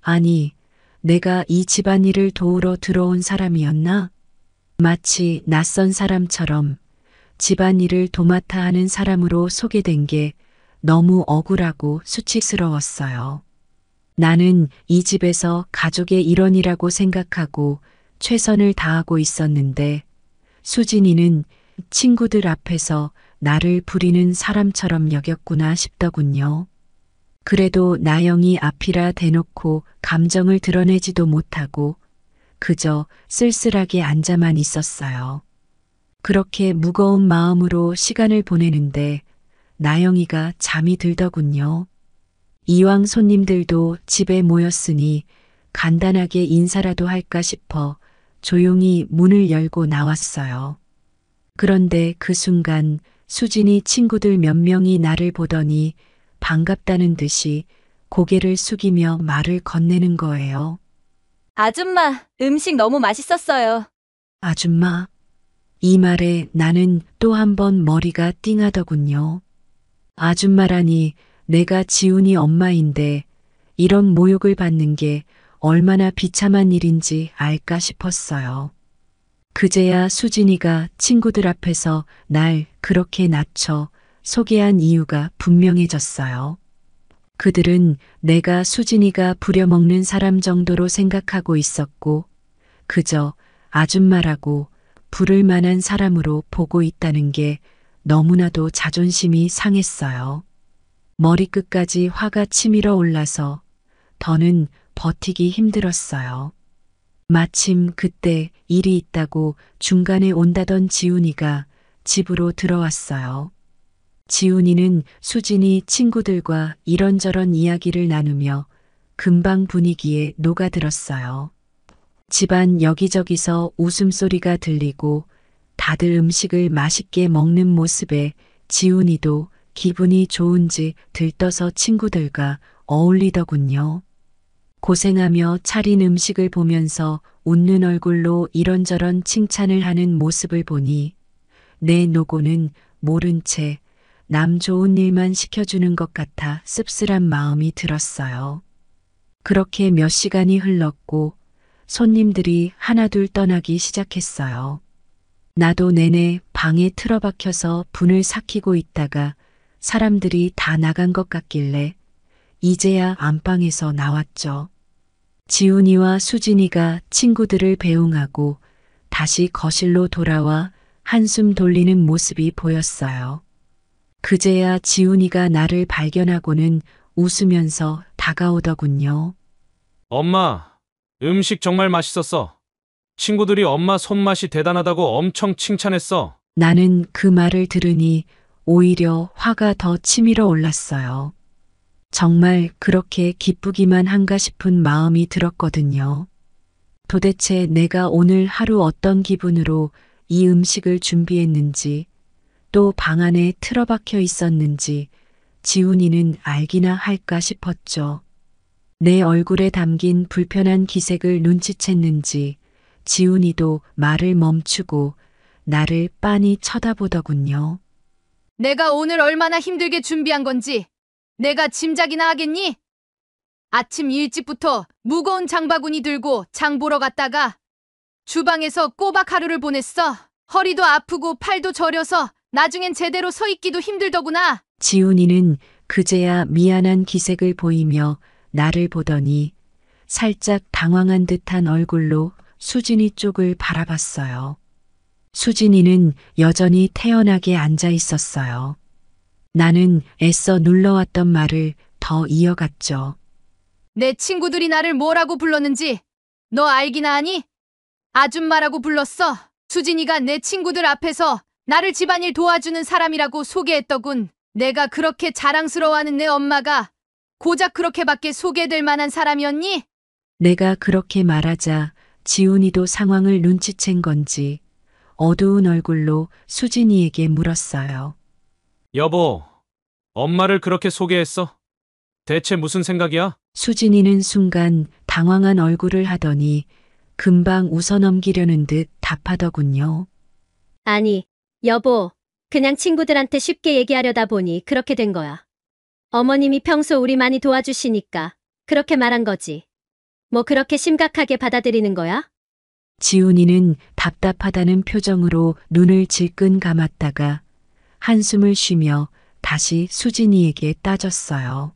A: 아니, 내가 이 집안일을 도우러 들어온 사람이었나? 마치 낯선 사람처럼 집안일을 도맡아 하는 사람으로 소개된 게 너무 억울하고 수치스러웠어요. 나는 이 집에서 가족의 일원이라고 생각하고 최선을 다하고 있었는데 수진이는 친구들 앞에서 나를 부리는 사람처럼 여겼구나 싶더군요. 그래도 나영이 앞이라 대놓고 감정을 드러내지도 못하고 그저 쓸쓸하게 앉아만 있었어요. 그렇게 무거운 마음으로 시간을 보내는데 나영이가 잠이 들더군요. 이왕 손님들도 집에 모였으니 간단하게 인사라도 할까 싶어 조용히 문을 열고 나왔어요. 그런데 그 순간 수진이 친구들 몇 명이 나를 보더니 반갑다는 듯이 고개를 숙이며 말을 건네는 거예요.
F: 아줌마, 음식 너무 맛있었어요.
A: 아줌마. 이 말에 나는 또 한 번 머리가 띵하더군요. 아줌마라니 내가 지훈이 엄마인데 이런 모욕을 받는 게 얼마나 비참한 일인지 알까 싶었어요. 그제야 수진이가 친구들 앞에서 날 그렇게 낮춰 소개한 이유가 분명해졌어요. 그들은 내가 수진이가 부려먹는 사람 정도로 생각하고 있었고 그저 아줌마라고 부를 만한 사람으로 보고 있다는 게 너무나도 자존심이 상했어요. 머리끝까지 화가 치밀어 올라서 더는 버티기 힘들었어요. 마침 그때 일이 있다고 중간에 온다던 지훈이가 집으로 들어왔어요. 지훈이는 수진이 친구들과 이런저런 이야기를 나누며 금방 분위기에 녹아들었어요. 집안 여기저기서 웃음소리가 들리고 다들 음식을 맛있게 먹는 모습에 지훈이도 기분이 좋은지 들떠서 친구들과 어울리더군요. 고생하며 차린 음식을 보면서 웃는 얼굴로 이런저런 칭찬을 하는 모습을 보니 내 노고는 모른 채 남 좋은 일만 시켜주는 것 같아 씁쓸한 마음이 들었어요. 그렇게 몇 시간이 흘렀고 손님들이 하나둘 떠나기 시작했어요. 나도 내내 방에 틀어박혀서 분을 삭히고 있다가 사람들이 다 나간 것 같길래 이제야 안방에서 나왔죠. 지훈이와 수진이가 친구들을 배웅하고 다시 거실로 돌아와 한숨 돌리는 모습이 보였어요. 그제야 지훈이가 나를 발견하고는 웃으면서 다가오더군요.
E: 엄마, 음식 정말 맛있었어. 친구들이 엄마 손맛이 대단하다고 엄청 칭찬했어.
A: 나는 그 말을 들으니 오히려 화가 더 치밀어 올랐어요. 정말 그렇게 기쁘기만 한가 싶은 마음이 들었거든요. 도대체 내가 오늘 하루 어떤 기분으로 이 음식을 준비했는지, 또 방 안에 틀어박혀 있었는지 지훈이는 알기나 할까 싶었죠. 내 얼굴에 담긴 불편한 기색을 눈치챘는지 지훈이도 말을 멈추고 나를 빤히 쳐다보더군요.
C: 내가 오늘 얼마나 힘들게 준비한 건지 내가 짐작이나 하겠니? 아침 일찍부터 무거운 장바구니 들고 장 보러 갔다가 주방에서 꼬박 하루를 보냈어. 허리도 아프고 팔도 저려서 나중엔 제대로 서 있기도 힘들더구나.
A: 지훈이는 그제야 미안한 기색을 보이며 나를 보더니 살짝 당황한 듯한 얼굴로 수진이 쪽을 바라봤어요. 수진이는 여전히 태연하게 앉아 있었어요. 나는 애써 눌러왔던 말을 더 이어갔죠.
C: 내 친구들이 나를 뭐라고 불렀는지 너 알기나 하니? 아줌마라고 불렀어. 수진이가 내 친구들 앞에서 나를 집안일 도와주는 사람이라고 소개했더군. 내가 그렇게 자랑스러워하는 내 엄마가 고작 그렇게밖에 소개될 만한 사람이었니?
A: 내가 그렇게 말하자 지훈이도 상황을 눈치챈 건지 어두운 얼굴로 수진이에게 물었어요.
E: 여보, 엄마를 그렇게 소개했어? 대체 무슨 생각이야?
A: 수진이는 순간 당황한 얼굴을 하더니 금방 웃어넘기려는 듯 답하더군요.
G: 아니, 여보, 그냥 친구들한테 쉽게 얘기하려다 보니 그렇게 된 거야. 어머님이 평소 우리 많이 도와주시니까 그렇게 말한 거지. 뭐 그렇게 심각하게 받아들이는 거야?
A: 지훈이는 답답하다는 표정으로 눈을 질끈 감았다가 한숨을 쉬며 다시 수진이에게 따졌어요.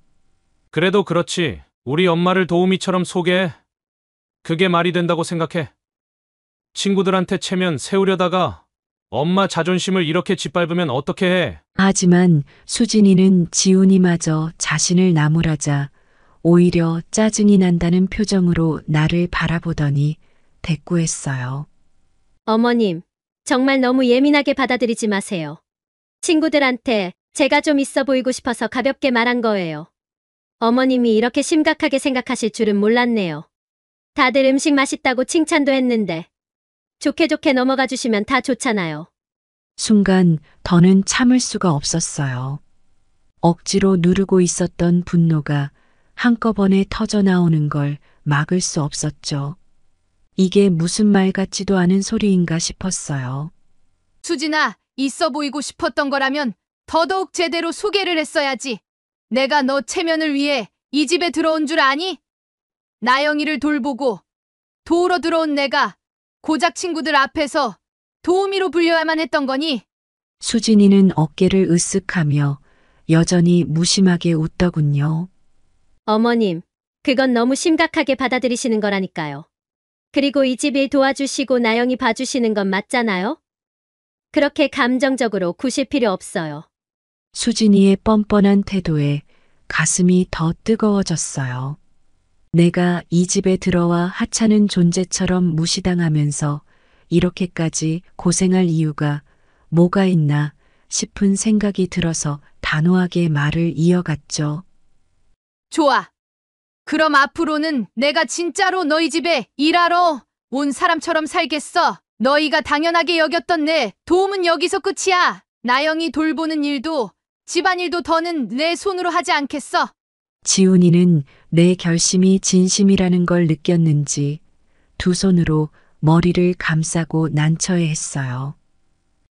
E: 그래도 그렇지. 우리 엄마를 도우미처럼 소개해. 그게 말이 된다고 생각해. 친구들한테 체면 세우려다가 엄마 자존심을 이렇게 짓밟으면 어떻게 해?
A: 하지만 수진이는 지훈이마저 자신을 나무라자 오히려 짜증이 난다는 표정으로 나를 바라보더니 대꾸했어요.
G: 어머님, 정말 너무 예민하게 받아들이지 마세요. 친구들한테 제가 좀 있어 보이고 싶어서 가볍게 말한 거예요. 어머님이 이렇게 심각하게 생각하실 줄은 몰랐네요. 다들 음식 맛있다고 칭찬도 했는데 좋게 좋게 넘어가 주시면 다 좋잖아요.
A: 순간 더는 참을 수가 없었어요. 억지로 누르고 있었던 분노가 한꺼번에 터져 나오는 걸 막을 수 없었죠. 이게 무슨 말 같지도 않은 소리인가 싶었어요.
C: 수진아, 있어 보이고 싶었던 거라면 더더욱 제대로 소개를 했어야지. 내가 너 체면을 위해 이 집에 들어온 줄 아니? 나영이를 돌보고 도우러 들어온 내가 고작 친구들 앞에서 도우미로 불려야만 했던 거니?
A: 수진이는 어깨를 으쓱하며 여전히 무심하게 웃더군요.
G: 어머님, 그건 너무 심각하게 받아들이시는 거라니까요. 그리고 이 집 일 도와주시고 나영이 봐주시는 건 맞잖아요? 그렇게 감정적으로 구실 필요 없어요.
A: 수진이의 뻔뻔한 태도에 가슴이 더 뜨거워졌어요. 내가 이 집에 들어와 하찮은 존재처럼 무시당하면서 이렇게까지 고생할 이유가 뭐가 있나 싶은 생각이 들어서 단호하게 말을 이어갔죠.
C: 좋아. 그럼 앞으로는 내가 진짜로 너희 집에 일하러 온 사람처럼 살겠어. 너희가 당연하게 여겼던 내 도움은 여기서 끝이야. 나영이 돌보는 일도 집안일도 더는 내 손으로 하지 않겠어.
A: 지훈이는 내 결심이 진심이라는 걸 느꼈는지 두 손으로 머리를 감싸고 난처해했어요.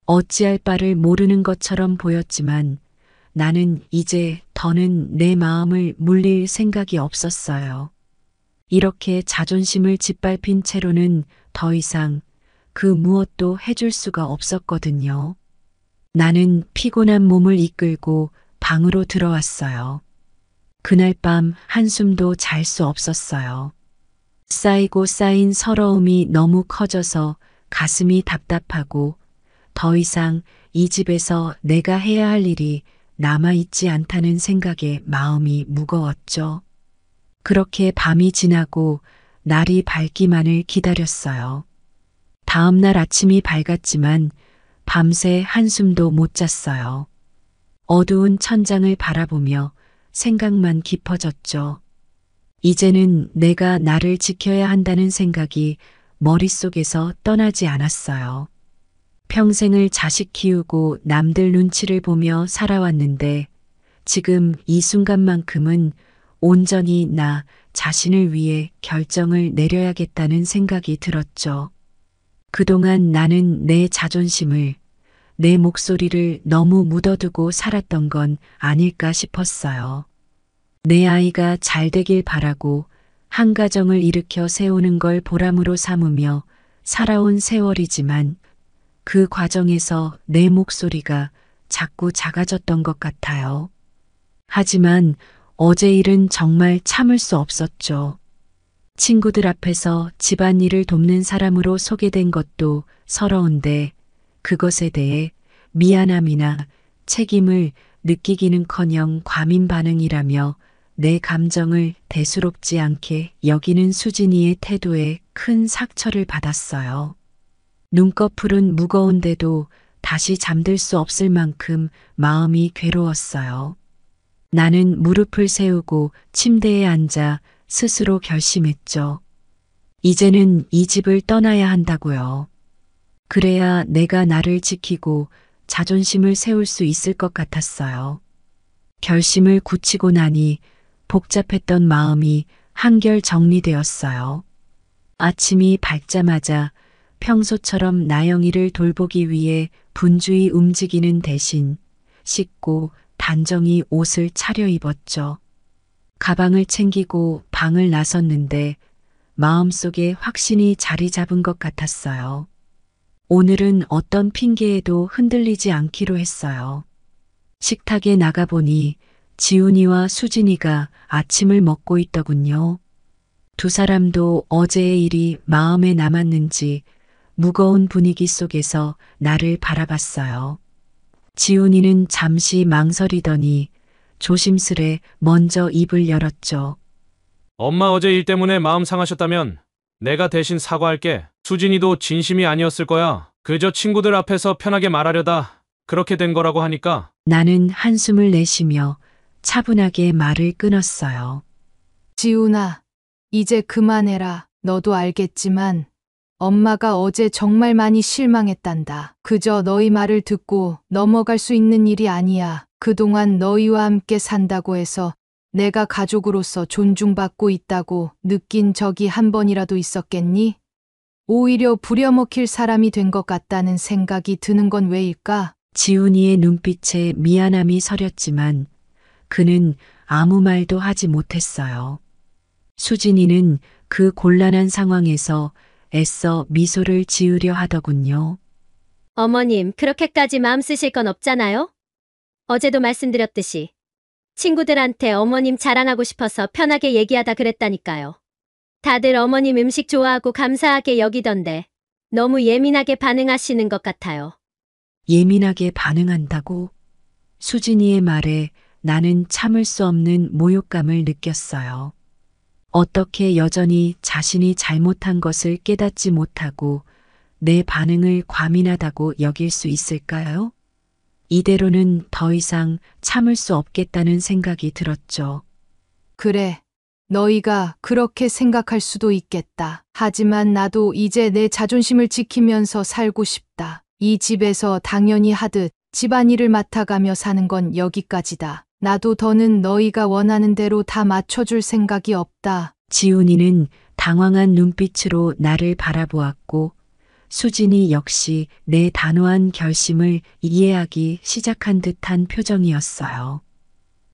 A: 어찌할 바를 모르는 것처럼 보였지만 나는 이제 더는 내 마음을 물릴 생각이 없었어요. 이렇게 자존심을 짓밟힌 채로는 더 이상 그 무엇도 해줄 수가 없었거든요. 나는 피곤한 몸을 이끌고 방으로 들어왔어요. 그날 밤 한숨도 잘 수 없었어요. 쌓이고 쌓인 서러움이 너무 커져서 가슴이 답답하고 더 이상 이 집에서 내가 해야 할 일이 남아있지 않다는 생각에 마음이 무거웠죠. 그렇게 밤이 지나고 날이 밝기만을 기다렸어요. 다음 날 아침이 밝았지만 밤새 한숨도 못 잤어요. 어두운 천장을 바라보며 생각만 깊어졌죠. 이제는 내가 나를 지켜야 한다는 생각이 머릿속에서 떠나지 않았어요. 평생을 자식 키우고 남들 눈치를 보며 살아왔는데 지금 이 순간만큼은 온전히 나 자신을 위해 결정을 내려야겠다는 생각이 들었죠. 그동안 나는 내 자존심을, 내 목소리를 너무 묻어두고 살았던 건 아닐까 싶었어요. 내 아이가 잘 되길 바라고 한 가정을 일으켜 세우는 걸 보람으로 삼으며 살아온 세월이지만 그 과정에서 내 목소리가 자꾸 작아졌던 것 같아요. 하지만 어제 일은 정말 참을 수 없었죠. 친구들 앞에서 집안일을 돕는 사람으로 소개된 것도 서러운데 그것에 대해 미안함이나 책임을 느끼기는커녕 과민 반응이라며 내 감정을 대수롭지 않게 여기는 수진이의 태도에 큰 상처를 받았어요. 눈꺼풀은 무거운데도 다시 잠들 수 없을 만큼 마음이 괴로웠어요. 나는 무릎을 세우고 침대에 앉아 스스로 결심했죠. 이제는 이 집을 떠나야 한다고요. 그래야 내가 나를 지키고 자존심을 세울 수 있을 것 같았어요. 결심을 굳히고 나니 복잡했던 마음이 한결 정리되었어요. 아침이 밝자마자 평소처럼 나영이를 돌보기 위해 분주히 움직이는 대신 씻고 단정히 옷을 차려입었죠. 가방을 챙기고 방을 나섰는데 마음속에 확신이 자리 잡은 것 같았어요. 오늘은 어떤 핑계에도 흔들리지 않기로 했어요. 식탁에 나가보니 지훈이와 수진이가 아침을 먹고 있더군요. 두 사람도 어제의 일이 마음에 남았는지 무거운 분위기 속에서 나를 바라봤어요. 지훈이는 잠시 망설이더니 조심스레 먼저 입을 열었죠.
E: 엄마 어제 일 때문에 마음 상하셨다면 내가 대신 사과할게. 수진이도 진심이 아니었을 거야. 그저 친구들 앞에서 편하게 말하려다 그렇게 된 거라고 하니까.
A: 나는 한숨을 내쉬며 차분하게 말을 끊었어요.
C: 지훈아, 이제 그만해라. 너도 알겠지만 엄마가 어제 정말 많이 실망했단다. 그저 너희 말을 듣고 넘어갈 수 있는 일이 아니야. 그동안 너희와 함께 산다고 해서 내가 가족으로서 존중받고 있다고 느낀 적이 한 번이라도 있었겠니? 오히려 부려먹힐 사람이 된 것 같다는 생각이 드는 건 왜일까?
A: 지훈이의 눈빛에 미안함이 서렸지만 그는 아무 말도 하지 못했어요. 수진이는 그 곤란한 상황에서 애써 미소를 지으려 하더군요.
G: 어머님, 그렇게까지 마음 쓰실 건 없잖아요? 어제도 말씀드렸듯이 친구들한테 어머님 자랑하고 싶어서 편하게 얘기하다 그랬다니까요. 다들 어머님 음식 좋아하고 감사하게 여기던데 너무 예민하게 반응하시는 것 같아요.
A: 예민하게 반응한다고? 수진이의 말에 나는 참을 수 없는 모욕감을 느꼈어요. 어떻게 여전히 자신이 잘못한 것을 깨닫지 못하고 내 반응을 과민하다고 여길 수 있을까요? 이대로는 더 이상 참을 수 없겠다는 생각이 들었죠.
C: 그래, 너희가 그렇게 생각할 수도 있겠다. 하지만 나도 이제 내 자존심을 지키면서 살고 싶다. 이 집에서 당연히 하듯 집안일을 맡아가며 사는 건 여기까지다. 나도 더는 너희가 원하는 대로 다 맞춰줄 생각이 없다.
A: 지훈이는 당황한 눈빛으로 나를 바라보았고 수진이 역시 내 단호한 결심을 이해하기 시작한 듯한 표정이었어요.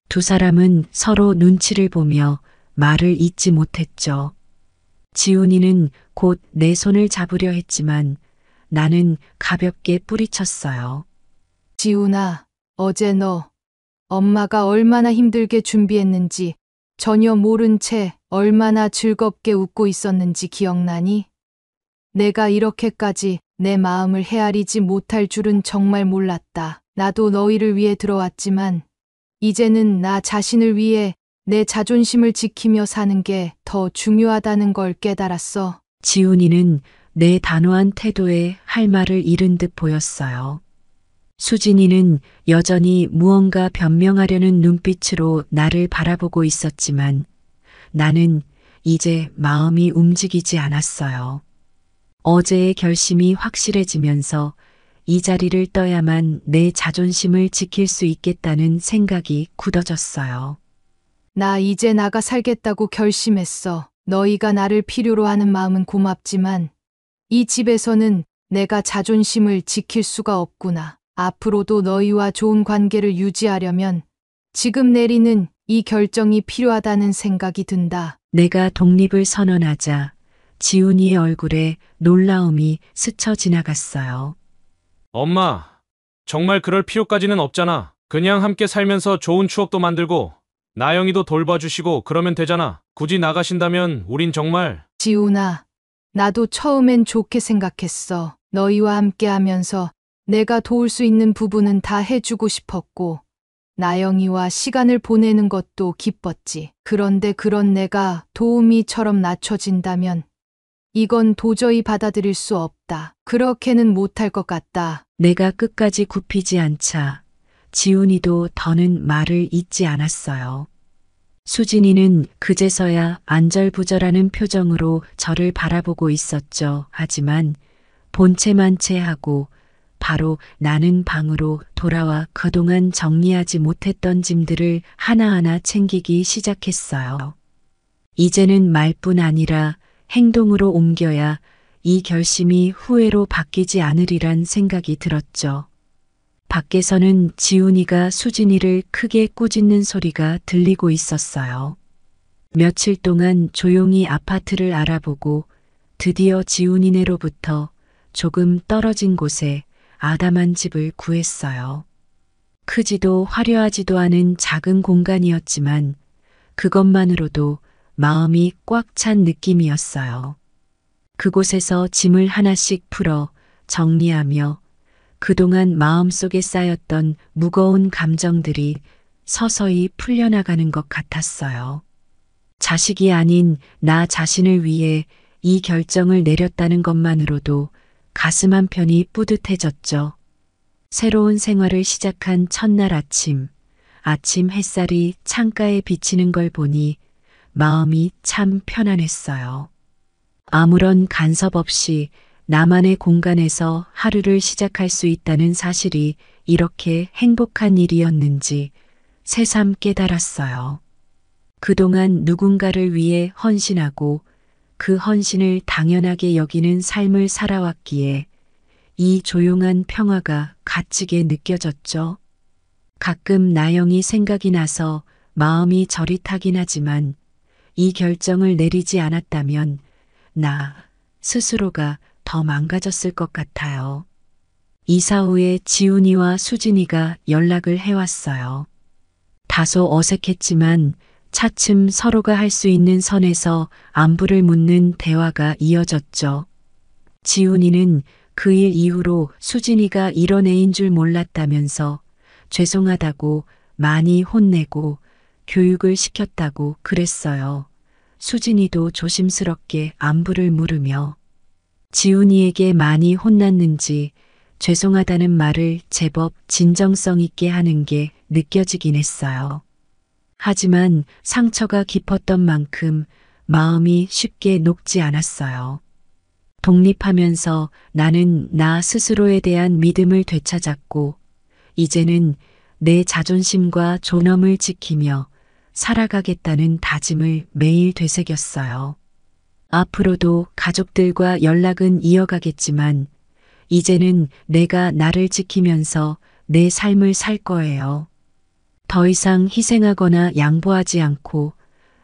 A: 두 사람은 서로 눈치를 보며 말을 잇지 못했죠. 지훈이는 곧 내 손을 잡으려 했지만 나는 가볍게 뿌리쳤어요.
C: 지훈아, 어제 너 엄마가 얼마나 힘들게 준비했는지 전혀 모른 채 얼마나 즐겁게 웃고 있었는지 기억나니? 내가 이렇게까지 내 마음을 헤아리지 못할 줄은 정말 몰랐다. 나도 너희를 위해 들어왔지만 이제는 나 자신을 위해 내 자존심을 지키며 사는 게 더 중요하다는 걸 깨달았어.
A: 지훈이는 내 단호한 태도에 할 말을 잃은 듯 보였어요. 수진이는 여전히 무언가 변명하려는 눈빛으로 나를 바라보고 있었지만 나는 이제 마음이 움직이지 않았어요. 어제의 결심이 확실해지면서 이 자리를 떠야만 내 자존심을 지킬 수 있겠다는 생각이 굳어졌어요.
C: 나 이제 나가 살겠다고 결심했어. 너희가 나를 필요로 하는 마음은 고맙지만 이 집에서는 내가 자존심을 지킬 수가 없구나. 앞으로도 너희와 좋은 관계를 유지하려면 지금 내리는 이 결정이 필요하다는 생각이 든다.
A: 내가 독립을 선언하자 지훈이의 얼굴에 놀라움이 스쳐 지나갔어요.
E: 엄마, 정말 그럴 필요까지는 없잖아. 그냥 함께 살면서 좋은 추억도 만들고 나영이도 돌봐주시고 그러면 되잖아. 굳이 나가신다면 우린 정말.
C: 지훈아, 나도 처음엔 좋게 생각했어. 너희와 함께 하면서 내가 도울 수 있는 부분은 다 해주고 싶었고 나영이와 시간을 보내는 것도 기뻤지. 그런데 그런 내가 도우미처럼 낮춰진다면 이건 도저히 받아들일 수 없다. 그렇게는 못할 것 같다.
A: 내가 끝까지 굽히지 않자 지훈이도 더는 말을 잇지 않았어요. 수진이는 그제서야 안절부절하는 표정으로 저를 바라보고 있었죠. 하지만 본체만체하고 바로 나는 방으로 돌아와 그동안 정리하지 못했던 짐들을 하나하나 챙기기 시작했어요. 이제는 말뿐 아니라 행동으로 옮겨야 이 결심이 후회로 바뀌지 않으리란 생각이 들었죠. 밖에서는 지훈이가 수진이를 크게 꾸짖는 소리가 들리고 있었어요. 며칠 동안 조용히 아파트를 알아보고 드디어 지훈이네로부터 조금 떨어진 곳에 아담한 집을 구했어요. 크지도 화려하지도 않은 작은 공간이었지만 그것만으로도 마음이 꽉 찬 느낌이었어요. 그곳에서 짐을 하나씩 풀어 정리하며 그동안 마음속에 쌓였던 무거운 감정들이 서서히 풀려나가는 것 같았어요. 자식이 아닌 나 자신을 위해 이 결정을 내렸다는 것만으로도 가슴 한편이 뿌듯해졌죠. 새로운 생활을 시작한 첫날 아침 햇살이 창가에 비치는 걸 보니 마음이 참 편안했어요. 아무런 간섭 없이 나만의 공간에서 하루를 시작할 수 있다는 사실이 이렇게 행복한 일이었는지 새삼 깨달았어요. 그동안 누군가를 위해 헌신하고 그 헌신을 당연하게 여기는 삶을 살아왔기에 이 조용한 평화가 값지게 느껴졌죠. 가끔 나영이 생각이 나서 마음이 저릿하긴 하지만 이 결정을 내리지 않았다면 나 스스로가 더 망가졌을 것 같아요. 이사 후에 지훈이와 수진이가 연락을 해왔어요. 다소 어색했지만 차츰 서로가 할 수 있는 선에서 안부를 묻는 대화가 이어졌죠. 지훈이는 그 일 이후로 수진이가 이런 애인 줄 몰랐다면서 죄송하다고 많이 혼내고 교육을 시켰다고 그랬어요. 수진이도 조심스럽게 안부를 물으며 지훈이에게 많이 혼났는지 죄송하다는 말을 제법 진정성 있게 하는 게 느껴지긴 했어요. 하지만 상처가 깊었던 만큼 마음이 쉽게 녹지 않았어요. 독립하면서 나는 나 스스로에 대한 믿음을 되찾았고 이제는 내 자존심과 존엄을 지키며 살아가겠다는 다짐을 매일 되새겼어요. 앞으로도 가족들과 연락은 이어가겠지만 이제는 내가 나를 지키면서 내 삶을 살 거예요. 더 이상 희생하거나 양보하지 않고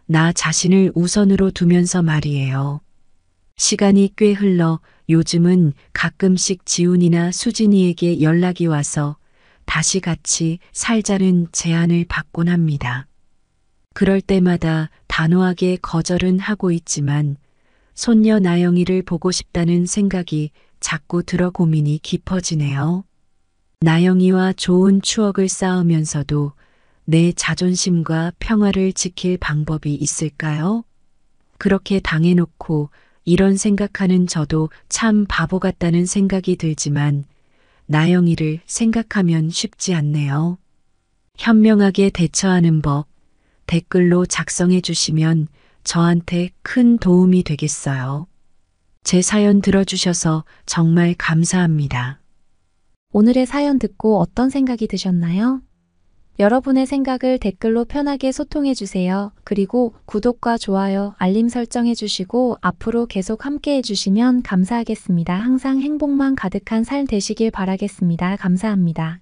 A: 나 자신을 우선으로 두면서 말이에요. 시간이 꽤 흘러 요즘은 가끔씩 지훈이나 수진이에게 연락이 와서 다시 같이 살자는 제안을 받곤 합니다. 그럴 때마다 단호하게 거절은 하고 있지만 손녀 나영이를 보고 싶다는 생각이 자꾸 들어 고민이 깊어지네요. 나영이와 좋은 추억을 쌓으면서도 내 자존심과 평화를 지킬 방법이 있을까요? 그렇게 당해놓고 이런 생각하는 저도 참 바보 같다는 생각이 들지만 나영이를 생각하면 쉽지 않네요. 현명하게 대처하는 법 댓글로 작성해 주시면 저한테 큰 도움이 되겠어요. 제 사연 들어주셔서 정말 감사합니다.
D: 오늘의 사연 듣고 어떤 생각이 드셨나요? 여러분의 생각을 댓글로 편하게 소통해 주세요. 그리고 구독과 좋아요, 알림 설정해 주시고 앞으로 계속 함께 해주시면 감사하겠습니다. 항상 행복만 가득한 삶 되시길 바라겠습니다. 감사합니다.